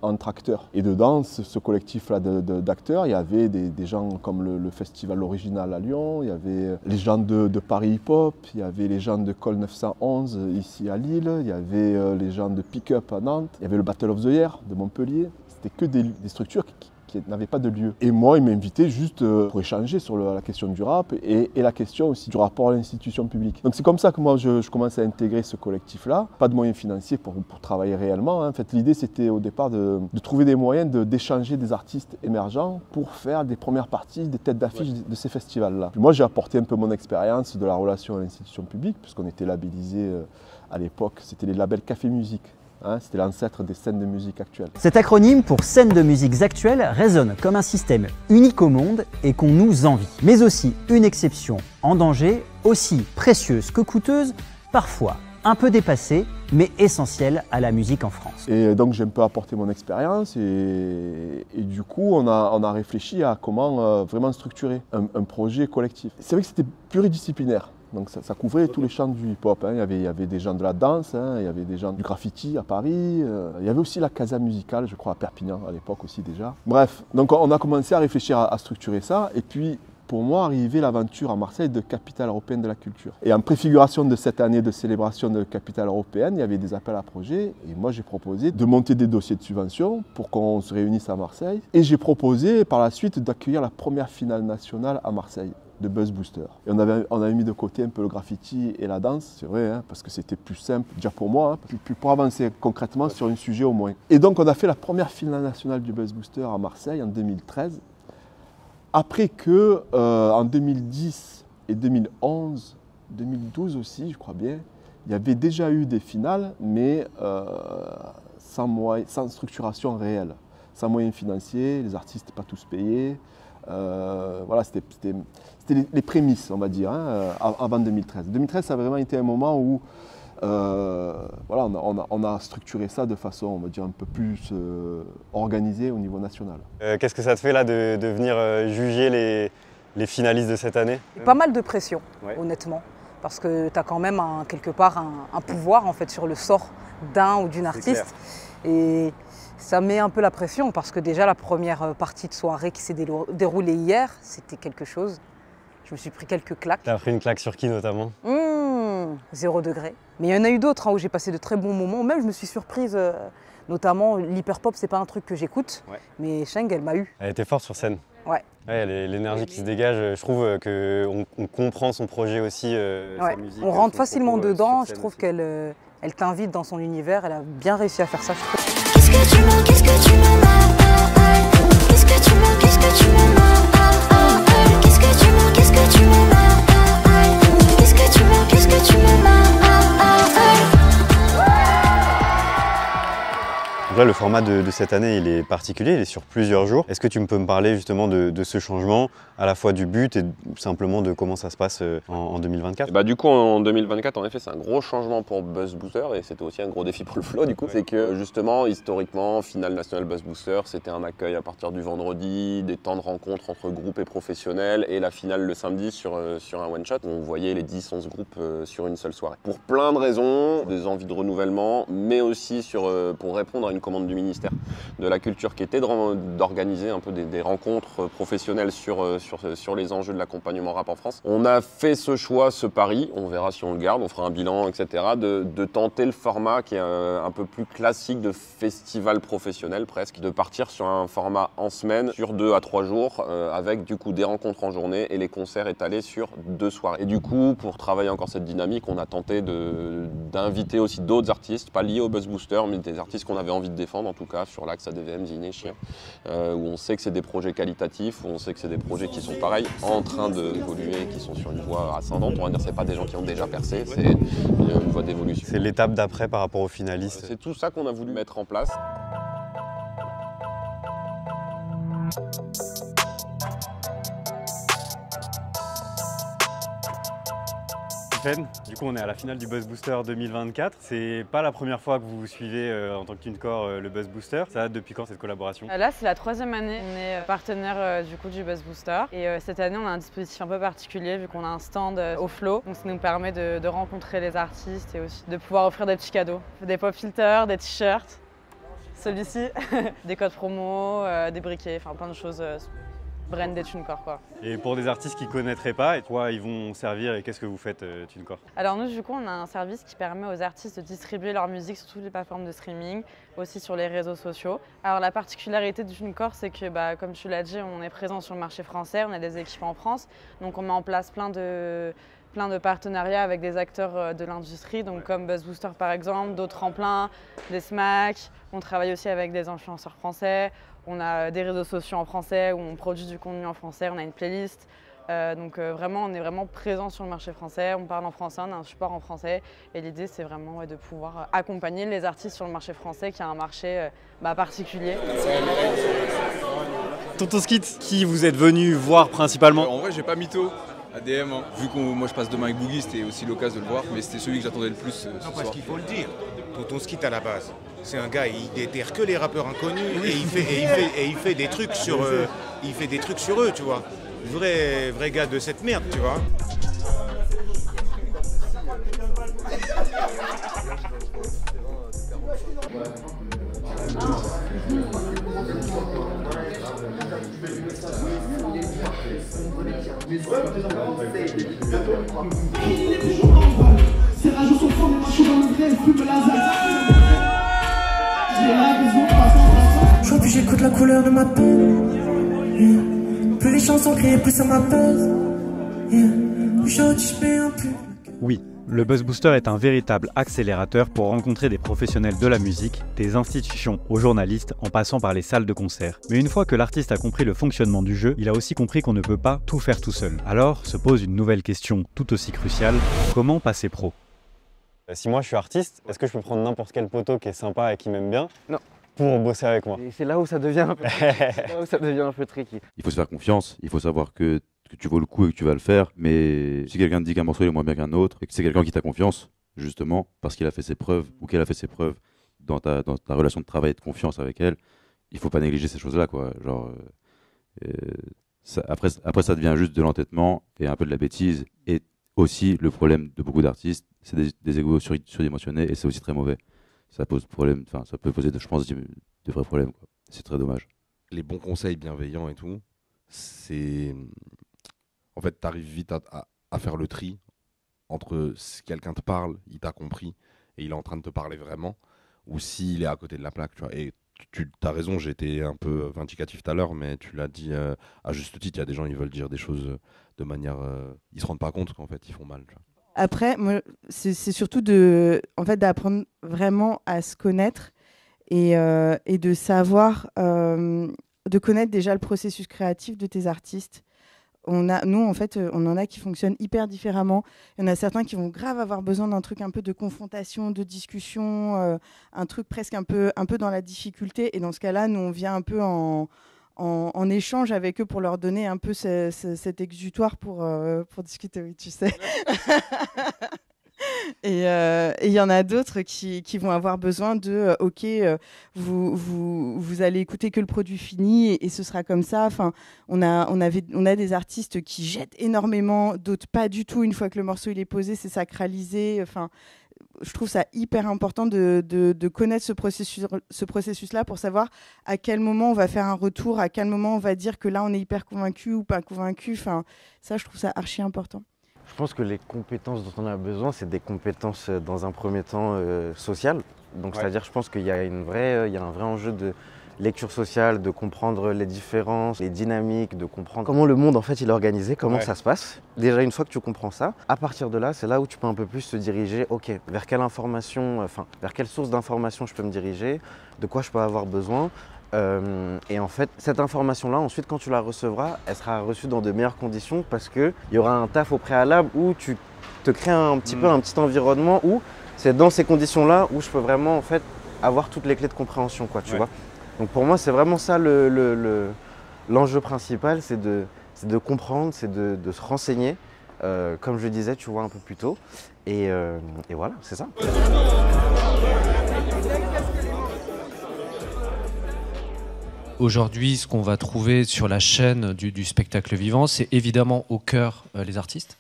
entre acteurs. Et dedans, ce collectif-là d'acteurs, il y avait des gens comme le Festival Original à Lyon, il y avait les gens de Paris Hip Hop, il y avait les gens de Col 911 ici à Lille, il y avait les gens de Pick Up à Nantes, il y avait le Battle of the Year de Montpellier. C'était que des structures qui n'avaient pas de lieu. Et moi, il m'a invité juste pour échanger sur la question du rap et la question aussi du rapport à l'institution publique. Donc c'est comme ça que moi, je commence à intégrer ce collectif-là. Pas de moyens financiers pour travailler réellement. Hein. En fait, l'idée, c'était au départ de trouver des moyens d'échanger des artistes émergents pour faire des premières parties, des têtes d'affiche de ces festivals-là. Puis moi, j'ai apporté un peu mon expérience de la relation à l'institution publique, puisqu'on était labellisé à l'époque, c'était les labels Café Musique. C'était l'ancêtre des scènes de musique actuelles. Cet acronyme pour scènes de musiques actuelles résonne comme un système unique au monde et qu'on nous envie. Mais aussi une exception en danger, aussi précieuse que coûteuse, parfois un peu dépassé, mais essentiel à la musique en France. Et donc j'ai un peu apporté mon expérience et du coup on a réfléchi à comment vraiment structurer un projet collectif. C'est vrai que c'était pluridisciplinaire. Donc ça couvrait tous les champs du hip-hop. Hein. Il y avait des gens de la danse, hein. Il y avait des gens du graffiti à Paris. Il y avait aussi la Casa Musicale, je crois, à Perpignan à l'époque aussi déjà. Bref, donc on a commencé à réfléchir à structurer ça. Et puis, pour moi, arrivait l'aventure à Marseille de capitale européenne de la culture. Et en préfiguration de cette année de célébration de capitale européenne, il y avait des appels à projets. Et moi, j'ai proposé de monter des dossiers de subvention pour qu'on se réunisse à Marseille. Et j'ai proposé par la suite d'accueillir la première finale nationale à Marseille de Buzz Booster. Et on avait mis de côté un peu le graffiti et la danse, c'est vrai, hein, parce que c'était plus simple, déjà pour moi, hein, puis pour avancer concrètement sur un sujet au moins. Et donc on a fait la première finale nationale du Buzz Booster à Marseille en 2013, après que en 2010 et 2011, 2012 aussi, je crois bien, il y avait déjà eu des finales, mais sans structuration réelle, sans moyens financiers, les artistes pas tous payés. Voilà, c'était les prémices, on va dire, hein, avant 2013. 2013, ça a vraiment été un moment où voilà, on a structuré ça de façon, on va dire, un peu plus organisée au niveau national. Qu'est-ce que ça te fait là de venir juger les finalistes de cette année? Pas mal de pression, honnêtement, parce que tu as quand même quelque part un pouvoir en fait, sur le sort d'un ou d'une artiste. Et ça met un peu la pression parce que déjà la première partie de soirée qui s'est déroulée hier, c'était quelque chose. Je me suis pris quelques claques. T'as pris une claque sur qui notamment? 0 degré. Mais il y en a eu d'autres hein, où j'ai passé de très bons moments. Même je me suis surprise, notamment l'hyperpop, c'est pas un truc que j'écoute. Mais Sheng, elle m'a eu. Elle était forte sur scène. Ouais. L'énergie qui se dégage, je trouve qu'on comprend son projet aussi, sa musique. On rentre facilement dedans, je trouve qu'elle t'invite dans son univers, elle a bien réussi à faire ça, je trouve. Qu'est-ce que tu m'as, qu'est-ce que tu m'as, qu'est-ce que tu m'as, qu'est-ce que tu m'as, qu'est-ce que tu m'as, qu'est-ce que tu m'as, qu'est-ce que tu m'as, qu'est-ce que tu m'as. Donc là, le format de cette année, il est particulier, il est sur plusieurs jours. Est-ce que tu peux me parler justement de ce changement, à la fois du but et simplement de comment ça se passe en 2024? Bah, du coup, en 2024, en effet, c'est un gros changement pour Buzz Booster et c'était aussi un gros défi pour le Flow, du coup. C'est que justement, historiquement, finale nationale Buzz Booster, c'était un accueil à partir du vendredi, des temps de rencontre entre groupes et professionnels et la finale le samedi sur un one-shot où on voyait les 10-11 groupes sur une seule soirée. Pour plein de raisons, des envies de renouvellement, mais aussi pour répondre à une commande du ministère de la Culture qui était d'organiser un peu des rencontres professionnelles sur les enjeux de l'accompagnement rap en France. On a fait ce choix, ce pari, on verra si on le garde, on fera un bilan, etc., de tenter le format qui est un peu plus classique de festival professionnel presque, de partir sur un format en semaine, sur 2 à 3 jours, avec du coup des rencontres en journée et les concerts étalés sur 2 soirées. Et du coup, pour travailler encore cette dynamique, on a tenté d'inviter aussi d'autres artistes, pas liés au Buzz Booster, mais des artistes qu'on avait envie de défendre, en tout cas sur l'axe ADVM, Ziné, Chien, où on sait que c'est des projets qualitatifs, où on sait que c'est des projets qui sont pareils, en train d'évoluer, qui sont sur une voie ascendante. On va dire c'est pas des gens qui ont déjà percé, c'est une voie d'évolution. C'est l'étape d'après par rapport aux finalistes. C'est tout ça qu'on a voulu mettre en place. Du coup, on est à la finale du Buzz Booster 2024. C'est pas la première fois que vous suivez en tant que TuneCore le Buzz Booster. Ça date depuis quand cette collaboration? Là, c'est la 3e année. On est partenaire du coup du Buzz Booster. Et cette année, on a un dispositif un peu particulier vu qu'on a un stand au Flow. Donc ça nous permet de rencontrer les artistes et aussi de pouvoir offrir des petits cadeaux. Des pop filters, des t-shirts, celui-ci, des codes promo, des briquets, enfin plein de choses. Brand des TuneCore quoi. Et pour des artistes qui ne connaîtraient pas, et toi ils vont servir et qu'est-ce que vous faites TuneCore? Alors nous du coup on a un service qui permet aux artistes de distribuer leur musique sur toutes les plateformes de streaming, aussi sur les réseaux sociaux. Alors la particularité de TuneCore c'est que comme tu l'as dit, on est présent sur le marché français, on a des équipes en France, donc on met en place plein de partenariats avec des acteurs de l'industrie, donc comme Buzz Booster par exemple, d'autres tremplins, des SMAC, on travaille aussi avec des influenceurs français, on a des réseaux sociaux en français où on produit du contenu en français, on a une playlist, donc vraiment on est vraiment présent sur le marché français, on parle en français, on a un support en français et l'idée c'est vraiment de pouvoir accompagner les artistes sur le marché français qui a un marché particulier. Tonton Skit, qui vous êtes venu voir principalement? En vrai j'ai pas mytho. ADM, hein. Vu que moi je passe demain avec Boogie, c'était aussi l'occasion de le voir, mais c'était celui que j'attendais le plus ce soir. Parce qu'il faut le dire, Tonton Skit à la base, c'est un gars, il déterre que les rappeurs inconnus et il fait des trucs sur eux, tu vois. Vrai gars de cette merde, tu vois. Je vois plus j'écoute la couleur de ma peau. Plus les chansons créées, plus ça m'apaise. Oui, le Buzz Booster est un véritable accélérateur pour rencontrer des professionnels de la musique, des institutions aux journalistes, en passant par les salles de concert. Mais une fois que l'artiste a compris le fonctionnement du jeu, il a aussi compris qu'on ne peut pas tout faire tout seul. Alors se pose une nouvelle question tout aussi cruciale, comment passer pro ? Si moi je suis artiste, est-ce que je peux prendre n'importe quel poteau qui est sympa et qui m'aime bien pour bosser avec moi? C'est là où ça devient un peu tricky. Il faut se faire confiance, il faut savoir que tu vaux le coup et que tu vas le faire, mais si quelqu'un te dit qu'un morceau est moins bien qu'un autre, et que c'est quelqu'un qui t'a confiance, justement, parce qu'il a fait ses preuves, ou qu'elle a fait ses preuves dans ta relation de travail et de confiance avec elle, il faut pas négliger ces choses-là, quoi. Genre, après ça devient juste de l'entêtement et un peu de la bêtise, et aussi le problème de beaucoup d'artistes, c'est des égos surdimensionnés, et c'est aussi très mauvais. Ça pose problème, enfin ça peut poser, je pense, de vrais problèmes, quoi. C'est très dommage. Les bons conseils bienveillants et tout, c'est... En fait, tu arrives vite à faire le tri entre si quelqu'un te parle, il t'a compris et il est en train de te parler vraiment, ou s'il est à côté de la plaque. Tu vois. Et tu as raison, j'ai été un peu vindicatif tout à l'heure, mais tu l'as dit à juste titre, il y a des gens qui veulent dire des choses de manière... ils se rendent pas compte qu'en fait, ils font mal. Tu vois. Après, c'est surtout d'apprendre vraiment à se connaître et de savoir, de connaître déjà le processus créatif de tes artistes. Nous, en fait, on en a qui fonctionnent hyper différemment. Il y en a certains qui vont grave avoir besoin d'un truc un peu de confrontation, de discussion, un truc presque un peu dans la difficulté. Et dans ce cas-là, nous, on vient un peu en échange avec eux pour leur donner un peu cet exutoire pour discuter, oui, tu sais. Et il y en a d'autres qui vont avoir besoin de ok, vous allez écouter que le produit fini et ce sera comme ça. Enfin, on a des artistes qui jettent énormément, d'autres pas du tout. Une fois que le morceau il est posé, c'est sacralisé. Enfin, je trouve ça hyper important de connaître ce processus-là pour savoir à quel moment on va faire un retour, à quel moment on va dire que là on est hyper convaincu ou pas convaincu. Enfin, ça, je trouve ça archi important. Je pense que les compétences dont on a besoin, c'est des compétences dans un premier temps sociales. Donc, c'est-à-dire, je pense qu'il y a un vrai enjeu de lecture sociale, de comprendre les différences, les dynamiques, de comprendre comment le monde en fait il est organisé, comment ça se passe. Déjà, une fois que tu comprends ça, à partir de là, c'est là où tu peux un peu plus te diriger. Ok, vers quelle source d'information je peux me diriger, de quoi je peux avoir besoin. Et en fait, cette information-là, ensuite, quand tu la recevras, elle sera reçue dans de meilleures conditions parce qu'il y aura un taf au préalable où tu te crées un petit peu un petit environnement où c'est dans ces conditions-là où je peux vraiment en fait avoir toutes les clés de compréhension, quoi, tu vois. Donc pour moi, c'est vraiment ça l'enjeu principal, c'est de comprendre, c'est de se renseigner, comme je le disais, tu vois, un peu plus tôt. Et voilà, c'est ça. Aujourd'hui, ce qu'on va trouver sur la chaîne du spectacle vivant, c'est évidemment au cœur les artistes.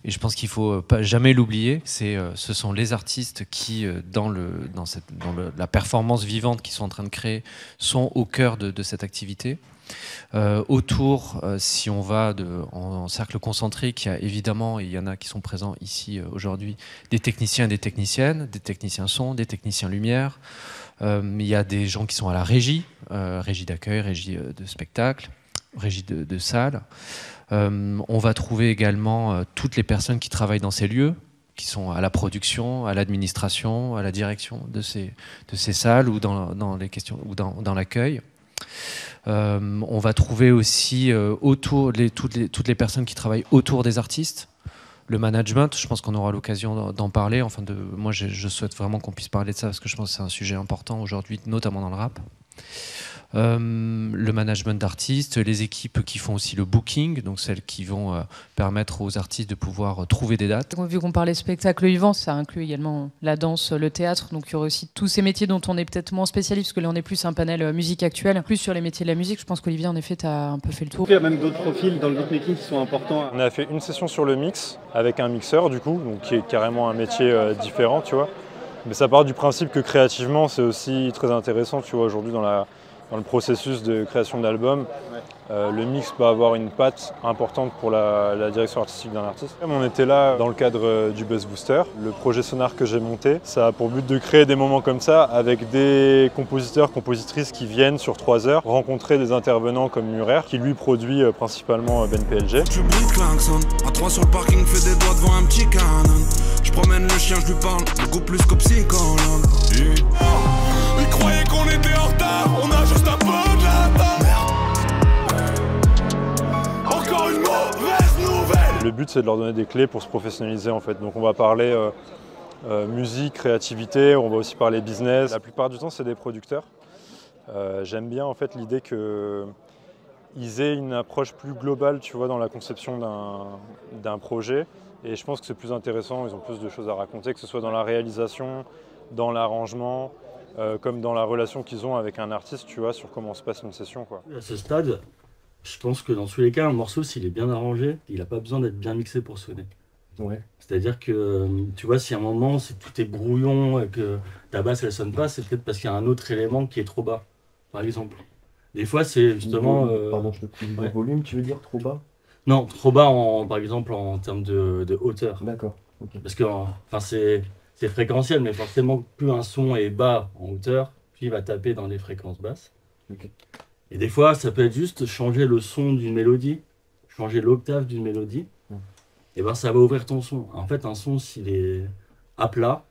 Et je pense qu'il ne faut pas jamais l'oublier. Ce sont les artistes qui, dans la performance vivante qu'ils sont en train de créer, sont au cœur de cette activité. Autour, si on va en cercle concentrique, il y a évidemment, il y en a qui sont présents ici aujourd'hui, des techniciens et des techniciennes, des techniciens son, des techniciens lumière. Il y a des gens qui sont à la régie, régie d'accueil, régie de spectacle, régie de salle. On va trouver également toutes les personnes qui travaillent dans ces lieux, qui sont à la production, à l'administration, à la direction de ces salles ou dans les questions ou dans l'accueil. On va trouver aussi toutes les personnes qui travaillent autour des artistes. Le management, je pense qu'on aura l'occasion d'en parler. Enfin, moi, je souhaite vraiment qu'on puisse parler de ça parce que je pense que c'est un sujet important aujourd'hui, notamment dans le rap. le management d'artistes, les équipes qui font aussi le booking, donc celles qui vont permettre aux artistes de pouvoir trouver des dates. Vu qu'on parlait spectacle vivant, ça inclut également la danse, le théâtre, donc il y aurait aussi tous ces métiers dont on est peut-être moins spécialiste, parce que là on est plus un panel musique actuelle, plus sur les métiers de la musique. Je pense qu'Olivier, en effet, tu as un peu fait le tour. Il y a même d'autres profils dans le beatmaking qui sont importants. On a fait une session sur le mix avec un mixeur du coup, donc qui est carrément un métier différent, tu vois. Mais ça part du principe que créativement c'est aussi très intéressant, tu vois, aujourd'hui dans le processus de création d'albums. Le mix peut avoir une patte importante pour la direction artistique d'un artiste. On était là dans le cadre du Buzz Booster. Le projet Sonar que j'ai monté, ça a pour but de créer des moments comme ça avec des compositeurs, compositrices qui viennent sur 3 heures rencontrer des intervenants comme Murer qui lui produit principalement Ben PLG. À 3 sur le parking, fait des doigts devant un petit canon. Je promène le chien, je lui parle, beaucoup plus que psychologue. Ils croyaient qu'on était en retard, on a juste un peu de la temps. Encore une mauvaise nouvelle. Le but c'est de leur donner des clés pour se professionnaliser en fait. Donc on va parler musique, créativité, on va aussi parler business. La plupart du temps c'est des producteurs. J'aime bien en fait l'idée qu'ils aient une approche plus globale, tu vois, dans la conception d'un projet. Et je pense que c'est plus intéressant, ils ont plus de choses à raconter, que ce soit dans la réalisation, dans l'arrangement, comme dans la relation qu'ils ont avec un artiste, tu vois, sur comment se passe une session, quoi. À ce stade, je pense que dans tous les cas, un morceau, s'il est bien arrangé, il n'a pas besoin d'être bien mixé pour sonner. Ouais. C'est-à-dire que, tu vois, si à un moment, tout est brouillon et que ta basse, elle sonne pas, c'est peut-être parce qu'il y a un autre élément qui est trop bas, par exemple. Des fois, c'est justement... Pardon, je te coupe. Le volume, tu veux dire trop bas? Non, trop bas, par exemple, en termes de hauteur. D'accord. Okay. Parce que c'est fréquentiel, mais forcément, plus un son est bas en hauteur, plus il va taper dans des fréquences basses. Okay. Et des fois, ça peut être juste changer le son d'une mélodie, changer l'octave d'une mélodie, et ben ça va ouvrir ton son. En fait, un son, s'il est à plat,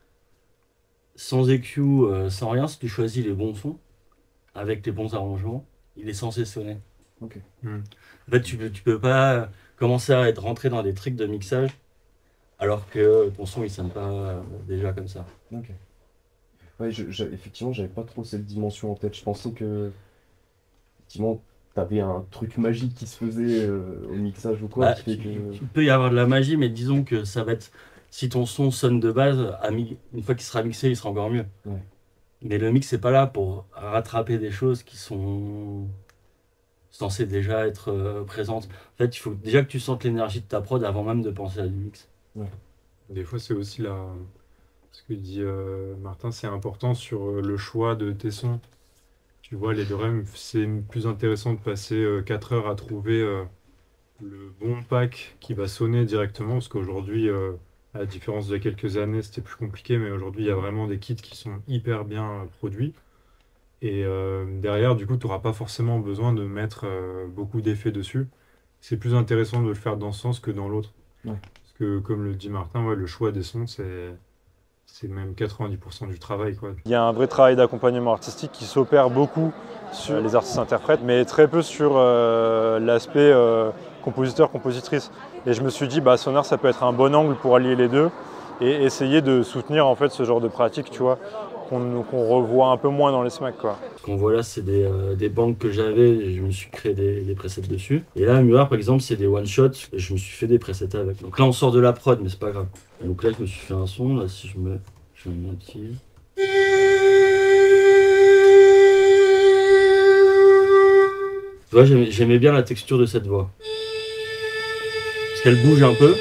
sans EQ, sans rien, si tu choisis les bons sons, avec les bons arrangements, il est censé sonner. Okay. En fait, tu peux pas commencer à être rentré dans des tricks de mixage alors que ton son il sonne pas déjà comme ça. Ok. Ouais, effectivement, j'avais pas trop cette dimension en tête. Je pensais que effectivement, t'avais un truc magique qui se faisait au mixage ou quoi. Il peut y avoir de la magie, mais disons que ça va être si ton son sonne de base, une fois qu'il sera mixé, il sera encore mieux. Ouais. Mais le mix c'est pas là pour rattraper des choses qui sont censées déjà être présentes. En fait, il faut déjà que tu sentes l'énergie de ta prod avant même de penser à du mix. Ouais. Des fois, c'est aussi ce que dit Martin, c'est important sur le choix de tes sons. Tu vois, les drums, c'est plus intéressant de passer 4 heures à trouver le bon pack qui va sonner directement, parce qu'aujourd'hui, à la différence de quelques années, c'était plus compliqué, mais aujourd'hui, il y a vraiment des kits qui sont hyper bien produits. Et derrière, du coup, tu n'auras pas forcément besoin de mettre beaucoup d'effets dessus. C'est plus intéressant de le faire dans ce sens que dans l'autre. Ouais. Parce que, comme le dit Martin, ouais, le choix des sons, c'est même 90% du travail, quoi. Il y a un vrai travail d'accompagnement artistique qui s'opère beaucoup sur les artistes-interprètes, mais très peu sur l'aspect compositeur-compositrice. Et je me suis dit, Sonar, ça peut être un bon angle pour allier les deux et essayer de soutenir en fait ce genre de pratique, tu vois, qu'on revoit un peu moins dans les SMAC, quoi. Ce qu'on voit là, c'est des banques que j'avais et je me suis créé des presets dessus. Et là, Muir, par exemple, c'est des one-shots et je me suis fait des presets avec. Donc là, on sort de la prod, mais c'est pas grave. Et donc là, je me suis fait un son. Là, si je mets un petit... Tu vois, j'aimais bien la texture de cette voix. Parce qu'elle bouge un peu.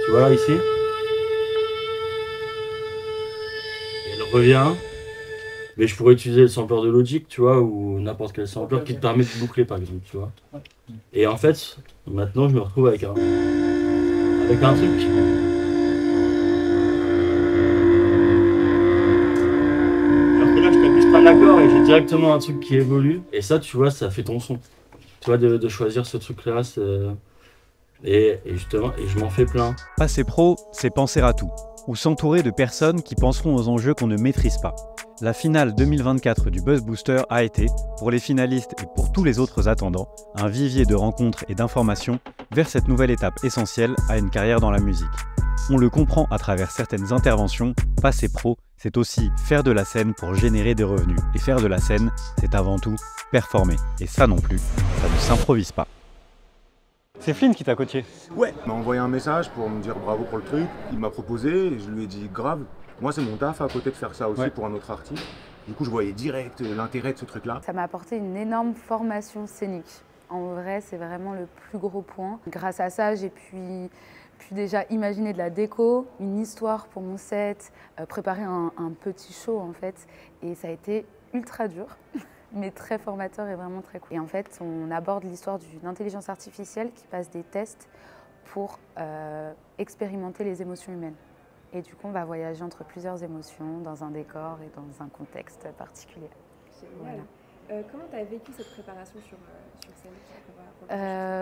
Tu vois, là, ici. Revient, mais je pourrais utiliser le sampler de Logic, tu vois, ou n'importe quel sampler qui te permet de boucler, par exemple, tu vois. Et en fait, maintenant, je me retrouve avec un truc. Alors que là, je t'appuie sur un accord et j'ai directement un truc qui évolue. Et ça, tu vois, ça fait ton son. Tu vois, de choisir ce truc-là, et justement, et je m'en fais plein. Passer pro, c'est penser à tout, ou s'entourer de personnes qui penseront aux enjeux qu'on ne maîtrise pas. La finale 2024 du Buzz Booster a été, pour les finalistes et pour tous les autres attendants, un vivier de rencontres et d'informations vers cette nouvelle étape essentielle à une carrière dans la musique. On le comprend à travers certaines interventions, Passer pro c'est aussi faire de la scène pour générer des revenus. Et faire de la scène, c'est avant tout performer. Et ça non plus, ça ne s'improvise pas. C'est Flynn qui t'a coaché? Ouais, il m'a envoyé un message pour me dire bravo pour le truc. Il m'a proposé et je lui ai dit grave. Moi, c'est mon taf à côté de faire ça aussi pour un autre artiste. Du coup, je voyais direct l'intérêt de ce truc-là. Ça m'a apporté une énorme formation scénique. En vrai, c'est vraiment le plus gros point. Grâce à ça, j'ai pu déjà imaginer de la déco, une histoire pour mon set, préparer un petit show en fait. Et ça a été ultra dur, mais très formateur et vraiment très cool. Et en fait, on aborde l'histoire d'une intelligence artificielle qui passe des tests pour expérimenter les émotions humaines. Et du coup, on va voyager entre plusieurs émotions dans un décor et dans un contexte particulier. Génial. Voilà. Comment tu as vécu cette préparation sur scène?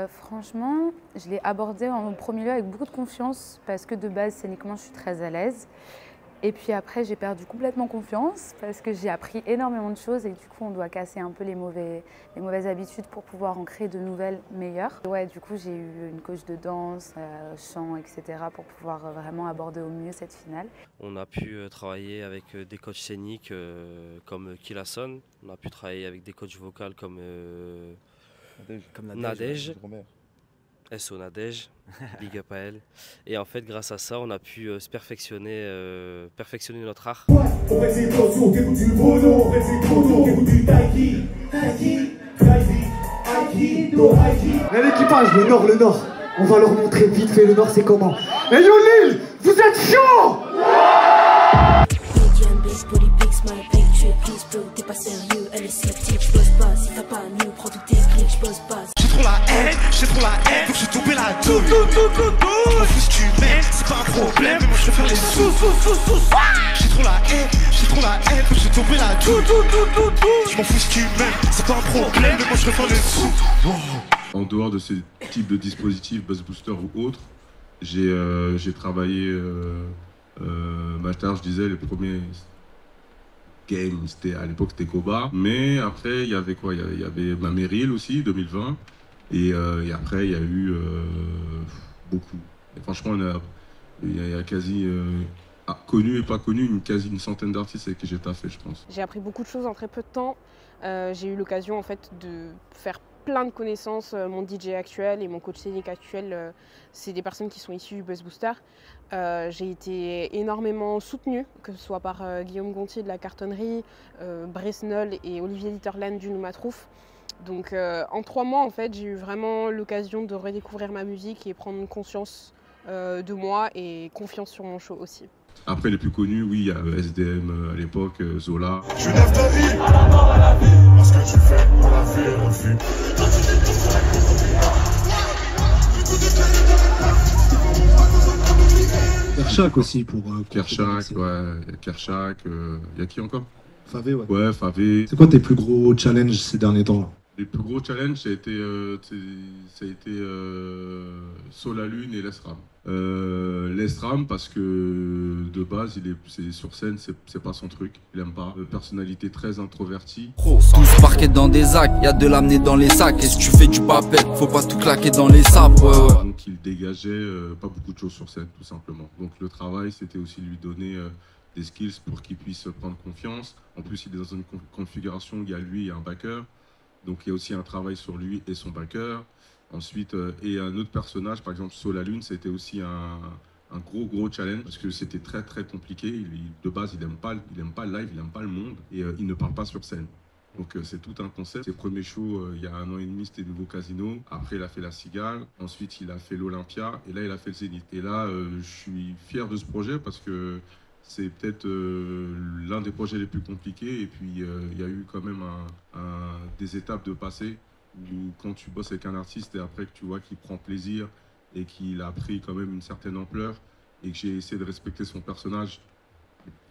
Franchement, je l'ai abordée en premier lieu avec beaucoup de confiance parce que de base, scéniquement, je suis très à l'aise. Et puis après, j'ai perdu complètement confiance parce que j'ai appris énormément de choses et du coup, on doit casser un peu les mauvaises habitudes pour pouvoir en créer de nouvelles meilleures. Ouais, du coup, j'ai eu une coach de danse, chant, etc. pour pouvoir vraiment aborder au mieux cette finale. On a pu travailler avec des coachs scéniques comme Kilason. On a pu travailler avec des coachs vocaux comme Nadège. SO Nadège, big up à elle. Et en fait, grâce à ça, on a pu se perfectionner notre art. L'équipage, le nord, on va leur montrer vite fait le nord c'est comment. Et yo Lille, vous êtes chaud? T'es pas sérieux, elle est sceptique, je bosse pas, si t'as pas mieux, prends toutes tes clics, je bosse pas. J'ai trop la haine, donc j'ai tombé la tout. M'en fous si tu m'aimes, c'est pas un problème, mais moi je préfère les sous. J'ai trop la haine, donc j'ai tombé la tout. Je m'en fous si tu m'aimes, c'est pas un problème, mais moi je préfère les sous. En dehors de ce type de dispositif, Buzz Booster ou autre, j'ai travaillé, je disais, les premiers game, à l'époque c'était Koba, mais après il y avait quoi, il y avait Meryl aussi, 2020, et après il y a eu beaucoup. Et franchement il y a quasi, connu et pas connu, une centaine d'artistes avec qui j'ai taffé, je pense. J'ai appris beaucoup de choses en très peu de temps. J'ai eu l'occasion en fait de faire plein de connaissances. Mon DJ actuel et mon coach scénique actuel, c'est des personnes qui sont issues du Buzz Booster. J'ai été énormément soutenue, que ce soit par Guillaume Gontier de la Cartonnerie, Bresnol et Olivier Litterland du Noumatrouf. Donc en 3 mois, en fait, j'ai eu vraiment l'occasion de redécouvrir ma musique et prendre conscience de moi et confiance sur mon show aussi. Après les plus connus, oui, il y a SDM à l'époque, Zola. Je lève ta vie à la mort à la vie, parce que tu fais pour la vie et refus. Kershak aussi pour... Kershak, ouais, Kershak, y a qui encore? Favé, ouais. Ouais, Favé. C'est quoi tes plus gros challenges ces derniers temps là? Les plus gros challenges, ça a été Solalune et Lesram. Lesram parce que de base, c'est sur scène, c'est pas son truc, il aime pas. Personnalité très introvertie. Tous parqués dans des actes, y'a de l'amener dans les sacs. Et si tu fais du papel, faut pas tout claquer dans les sapes. Donc il dégageait pas beaucoup de choses sur scène, tout simplement. Donc le travail, c'était aussi lui donner des skills pour qu'il puisse prendre confiance. En plus, il est dans une configuration où il y a lui et un backer. Donc il y a aussi un travail sur lui et son backer. Ensuite, et un autre personnage, par exemple Solalune, c'était aussi un gros challenge parce que c'était très compliqué. De base, il aime pas le live, il aime pas le monde et il ne parle pas sur scène. Donc c'est tout un concept. Ses premiers shows, il y a 1 an et demi, c'était Nouveau Casino. Après, il a fait la Cigale. Ensuite, il a fait l'Olympia. Et là, il a fait le Zénith. Et là, je suis fier de ce projet parce que c'est peut-être l'un des projets les plus compliqués. Et puis, il y a eu quand même des étapes de passer où quand tu bosses avec un artiste et après que tu vois qu'il prend plaisir et qu'il a pris quand même une certaine ampleur et que j'ai essayé de respecter son personnage.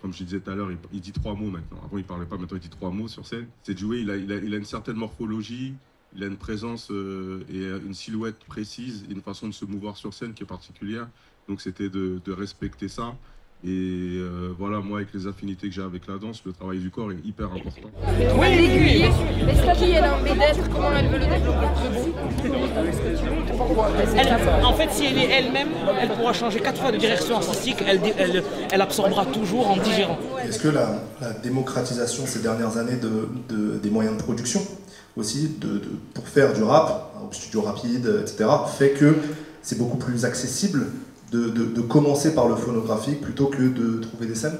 Comme je disais tout à l'heure, il dit 3 mots maintenant. Avant, il parlait pas, maintenant, il dit 3 mots sur scène. C'est joué, il a une certaine morphologie, il a une présence et une silhouette précise et une façon de se mouvoir sur scène qui est particulière. Donc, c'était de respecter ça Et voilà, moi, avec les affinités que j'ai avec la danse, le travail du corps est hyper important. Oui, l'aiguille, est-ce qui elle a envie d'être, comment elle veut le développer? En fait, si elle est elle-même, elle pourra changer 4 fois de direction artistique, elle absorbera toujours en digérant. Est-ce que la démocratisation ces dernières années des moyens de production aussi, pour faire du rap, au studio rapide, etc., fait que c'est beaucoup plus accessible de commencer par le phonographique plutôt que de trouver des scènes?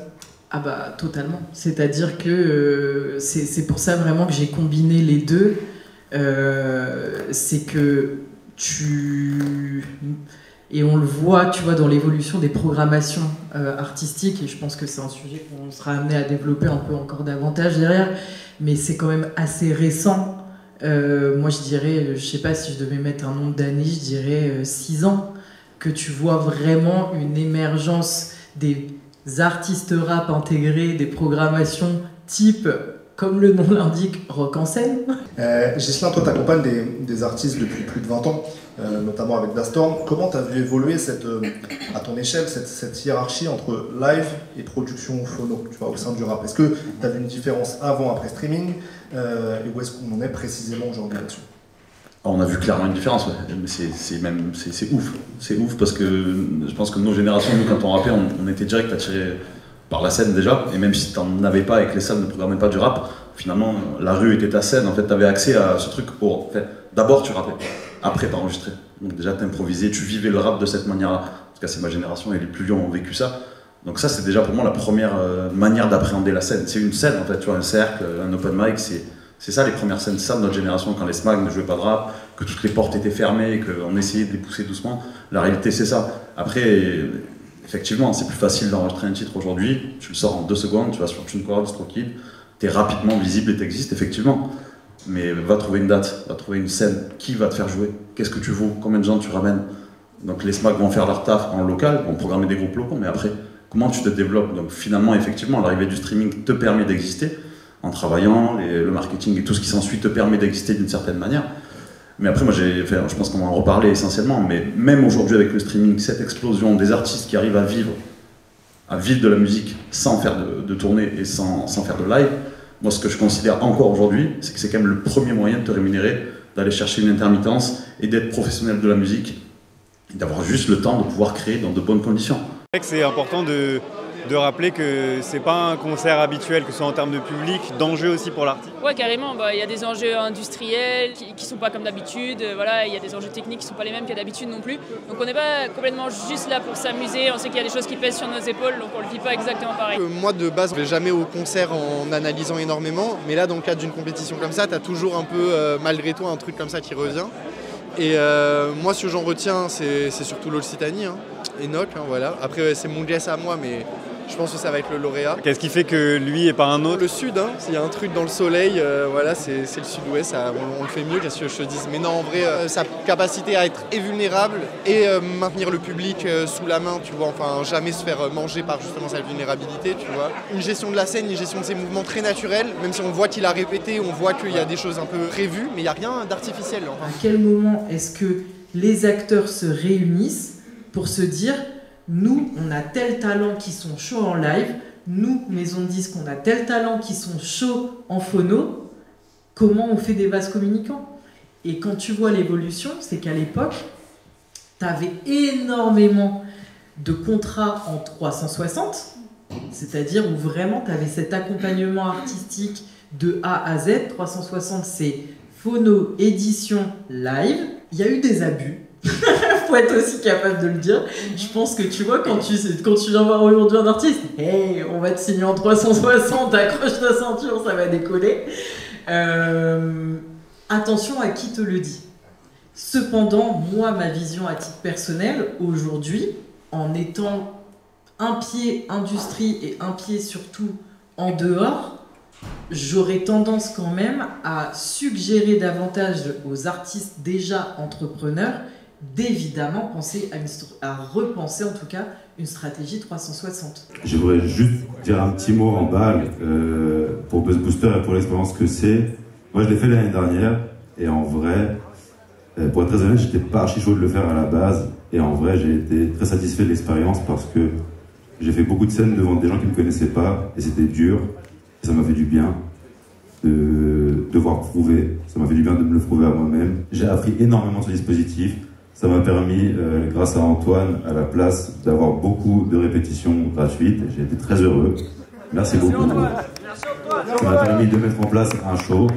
Ah bah totalement. C'est-à-dire que c'est pour ça vraiment que j'ai combiné les deux. C'est que et on le voit, tu vois, dans l'évolution des programmations artistiques, et je pense que c'est un sujet qu'on sera amené à développer un peu encore davantage derrière, mais c'est quand même assez récent. Moi je dirais, je sais pas si je devais mettre un nombre d'années, je dirais 6 ans, que tu vois vraiment une émergence des artistes rap intégrés, des programmations type, comme le nom l'indique, rock en scène. Ghislain, toi t'accompagnes des artistes depuis plus de 20 ans, notamment avec Dastorm. Comment t'as vu évoluer à ton échelle cette hiérarchie entre live et production phono, tu vois, au sein du rap? Est-ce que t'as vu une différence avant-après streaming, et où est-ce qu'on en est précisément aujourd'hui là-dessus? On a vu clairement une différence, ouais. Mais c'est ouf. C'est ouf parce que je pense que nos générations, nous, quand on rappait, on était direct attirés par la scène déjà. Et même si tu n'en avais pas et que les salles ne programmaient pas du rap, finalement, la rue était ta scène. En fait, tu avais accès à ce truc. D'abord, tu rappais. Après, tu enregistrais. Donc déjà, tu improvisais, tu vivais le rap de cette manière-là. En tout cas, c'est ma génération et les plus vieux ont vécu ça. Donc ça, c'est déjà pour moi la première manière d'appréhender la scène. C'est une scène, en fait, tu vois, un cercle, un open mic, c'est ça les premières scènes, c'est ça de notre génération, quand les SMAG ne jouaient pas de rap, que toutes les portes étaient fermées, qu'on essayait de les pousser doucement. La réalité, c'est ça. Après, effectivement, c'est plus facile d'enregistrer un titre aujourd'hui. Tu le sors en 2 secondes, tu vas sur TuneCore, DistroKid, t'es rapidement visible et t'existes, effectivement. Mais va trouver une date, va trouver une scène. Qui va te faire jouer? Qu'est-ce que tu vaux? Combien de gens tu ramènes? Donc les SMAG vont faire leur taf en local, vont programmer des groupes locaux, mais après, comment tu te développes? Donc finalement, effectivement, l'arrivée du streaming te permet d'exister. En travaillant, le marketing et tout ce qui s'ensuit te permet d'exister d'une certaine manière. Mais après, moi, je pense qu'on va en reparler essentiellement, mais même aujourd'hui avec le streaming, cette explosion des artistes qui arrivent à vivre de la musique sans faire de tournée et sans faire de live, moi, ce que je considère encore aujourd'hui, c'est que c'est quand même le premier moyen de te rémunérer, d'aller chercher une intermittence et d'être professionnel de la musique, et d'avoir juste le temps de pouvoir créer dans de bonnes conditions. C'est important de rappeler que c'est pas un concert habituel, que ce soit en termes de public, d'enjeux aussi pour l'artiste. Ouais, carrément, il y a des enjeux industriels qui sont pas comme d'habitude, voilà, il y a des enjeux techniques qui sont pas les mêmes qu'à d'habitude non plus. Donc on n'est pas complètement juste là pour s'amuser, on sait qu'il y a des choses qui pèsent sur nos épaules, donc on le vit pas exactement pareil. Moi de base, je vais jamais au concert en analysant énormément, mais là dans le cadre d'une compétition comme ça, tu as toujours un peu malgré toi un truc comme ça qui revient. Et moi ce que j'en retiens, c'est surtout l'Occitanie, hein. Enoch, hein, voilà. Après c'est mon guess à moi, mais je pense que ça va être le lauréat. Qu'est-ce qui fait que lui et pas un autre? Le sud, hein, s'il y a un truc dans le soleil, voilà, c'est le sud-ouest, on le fait mieux, qu'est-ce que je te dise. Mais non, en vrai, sa capacité à être invulnérable et maintenir le public sous la main, tu vois, enfin jamais se faire manger par justement sa vulnérabilité, tu vois. Une gestion de la scène, une gestion de ses mouvements très naturelle, même si on voit qu'il a répété, on voit qu'il y a des choses un peu prévues, mais il n'y a rien d'artificiel. Enfin. À quel moment est-ce que les acteurs se réunissent pour se dire nous, on a tel talent qui sont chauds en live, nous, maison de disques, on a tel talent qui sont chauds en phono, comment on fait des vases communicants? Et quand tu vois l'évolution, c'est qu'à l'époque, tu avais énormément de contrats en 360, c'est-à-dire où vraiment tu avais cet accompagnement artistique de A à Z. 360, c'est phono, édition, live. Il y a eu des abus. Faut être aussi capable de le dire. Je pense que tu vois, quand tu viens voir aujourd'hui un artiste, hey, on va te signer en 360, accroche ta ceinture, ça va décoller. Attention à qui te le dit. Cependant, moi, ma vision à titre personnel, aujourd'hui, en étant un pied industrie et un pied surtout en dehors, j'aurais tendance quand même à suggérer davantage aux artistes déjà entrepreneurs d'évidemment penser à repenser en tout cas une stratégie 360. Je voudrais juste dire un petit mot en balle pour Buzz Booster et pour l'expérience que c'est. Moi je l'ai fait l'année dernière et en vrai, pour être très honnête, j'étais pas archi chaud de le faire à la base et en vrai j'ai été très satisfait de l'expérience parce que J'ai fait beaucoup de scènes devant des gens qui ne me connaissaient pas, et c'était dur, et ça m'a fait du bien de devoir prouver, ça m'a fait du bien de me le prouver à moi-même. J'ai appris énormément sur le dispositif, ça m'a permis, grâce à Antoine, à la place, d'avoir beaucoup de répétitions gratuites, et j'ai été très heureux. Merci beaucoup. Ça m'a permis de mettre en place un show,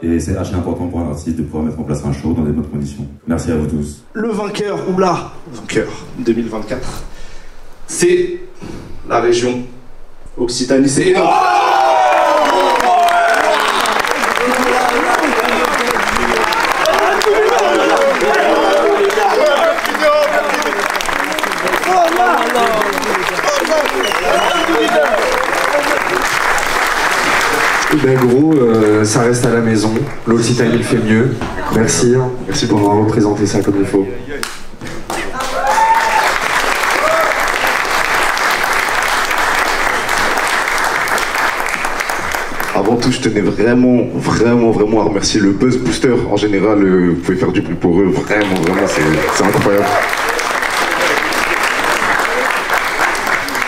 et c'est archi important pour un artiste de pouvoir mettre en place un show dans des bonnes conditions. Merci à vous tous. Le vainqueur, ou la vainqueur 2024, c'est la région Occitanie. C'est énorme. Ben gros, ça reste à la maison. L'Occitanie le fait mieux. Merci, hein. Merci pour avoir représenté ça comme il faut. Avant tout, je tenais vraiment à remercier le Buzz Booster en général. Vous pouvez faire du bruit pour eux, vraiment, c'est incroyable.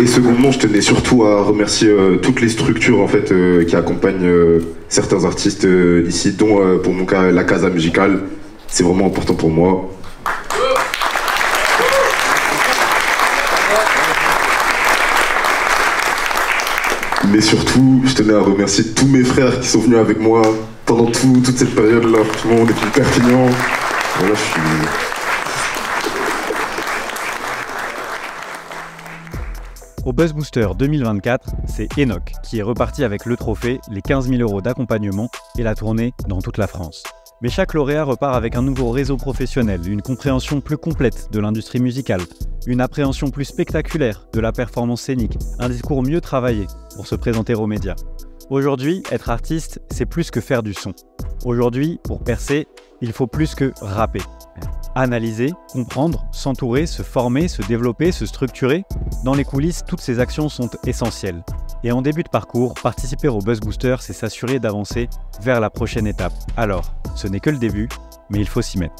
Et secondement, je tenais surtout à remercier toutes les structures en fait qui accompagnent certains artistes ici, dont pour mon cas la Casa Musicale. C'est vraiment important pour moi. Mais surtout, je tenais à remercier tous mes frères qui sont venus avec moi pendant toute cette période-là. Franchement, depuis Perpignan. Voilà, je suis... Au Buzz Booster 2024, c'est Enoch qui est reparti avec le trophée, les 15 000 € d'accompagnement et la tournée dans toute la France. Mais chaque lauréat repart avec un nouveau réseau professionnel, une compréhension plus complète de l'industrie musicale, une appréhension plus spectaculaire de la performance scénique, un discours mieux travaillé pour se présenter aux médias. Aujourd'hui, être artiste, c'est plus que faire du son. Aujourd'hui, pour percer, il faut plus que rapper. Analyser, comprendre, s'entourer, se former, se développer, se structurer. Dans les coulisses, toutes ces actions sont essentielles. Et en début de parcours, participer au Buzz Booster, c'est s'assurer d'avancer vers la prochaine étape. Alors, ce n'est que le début, mais il faut s'y mettre.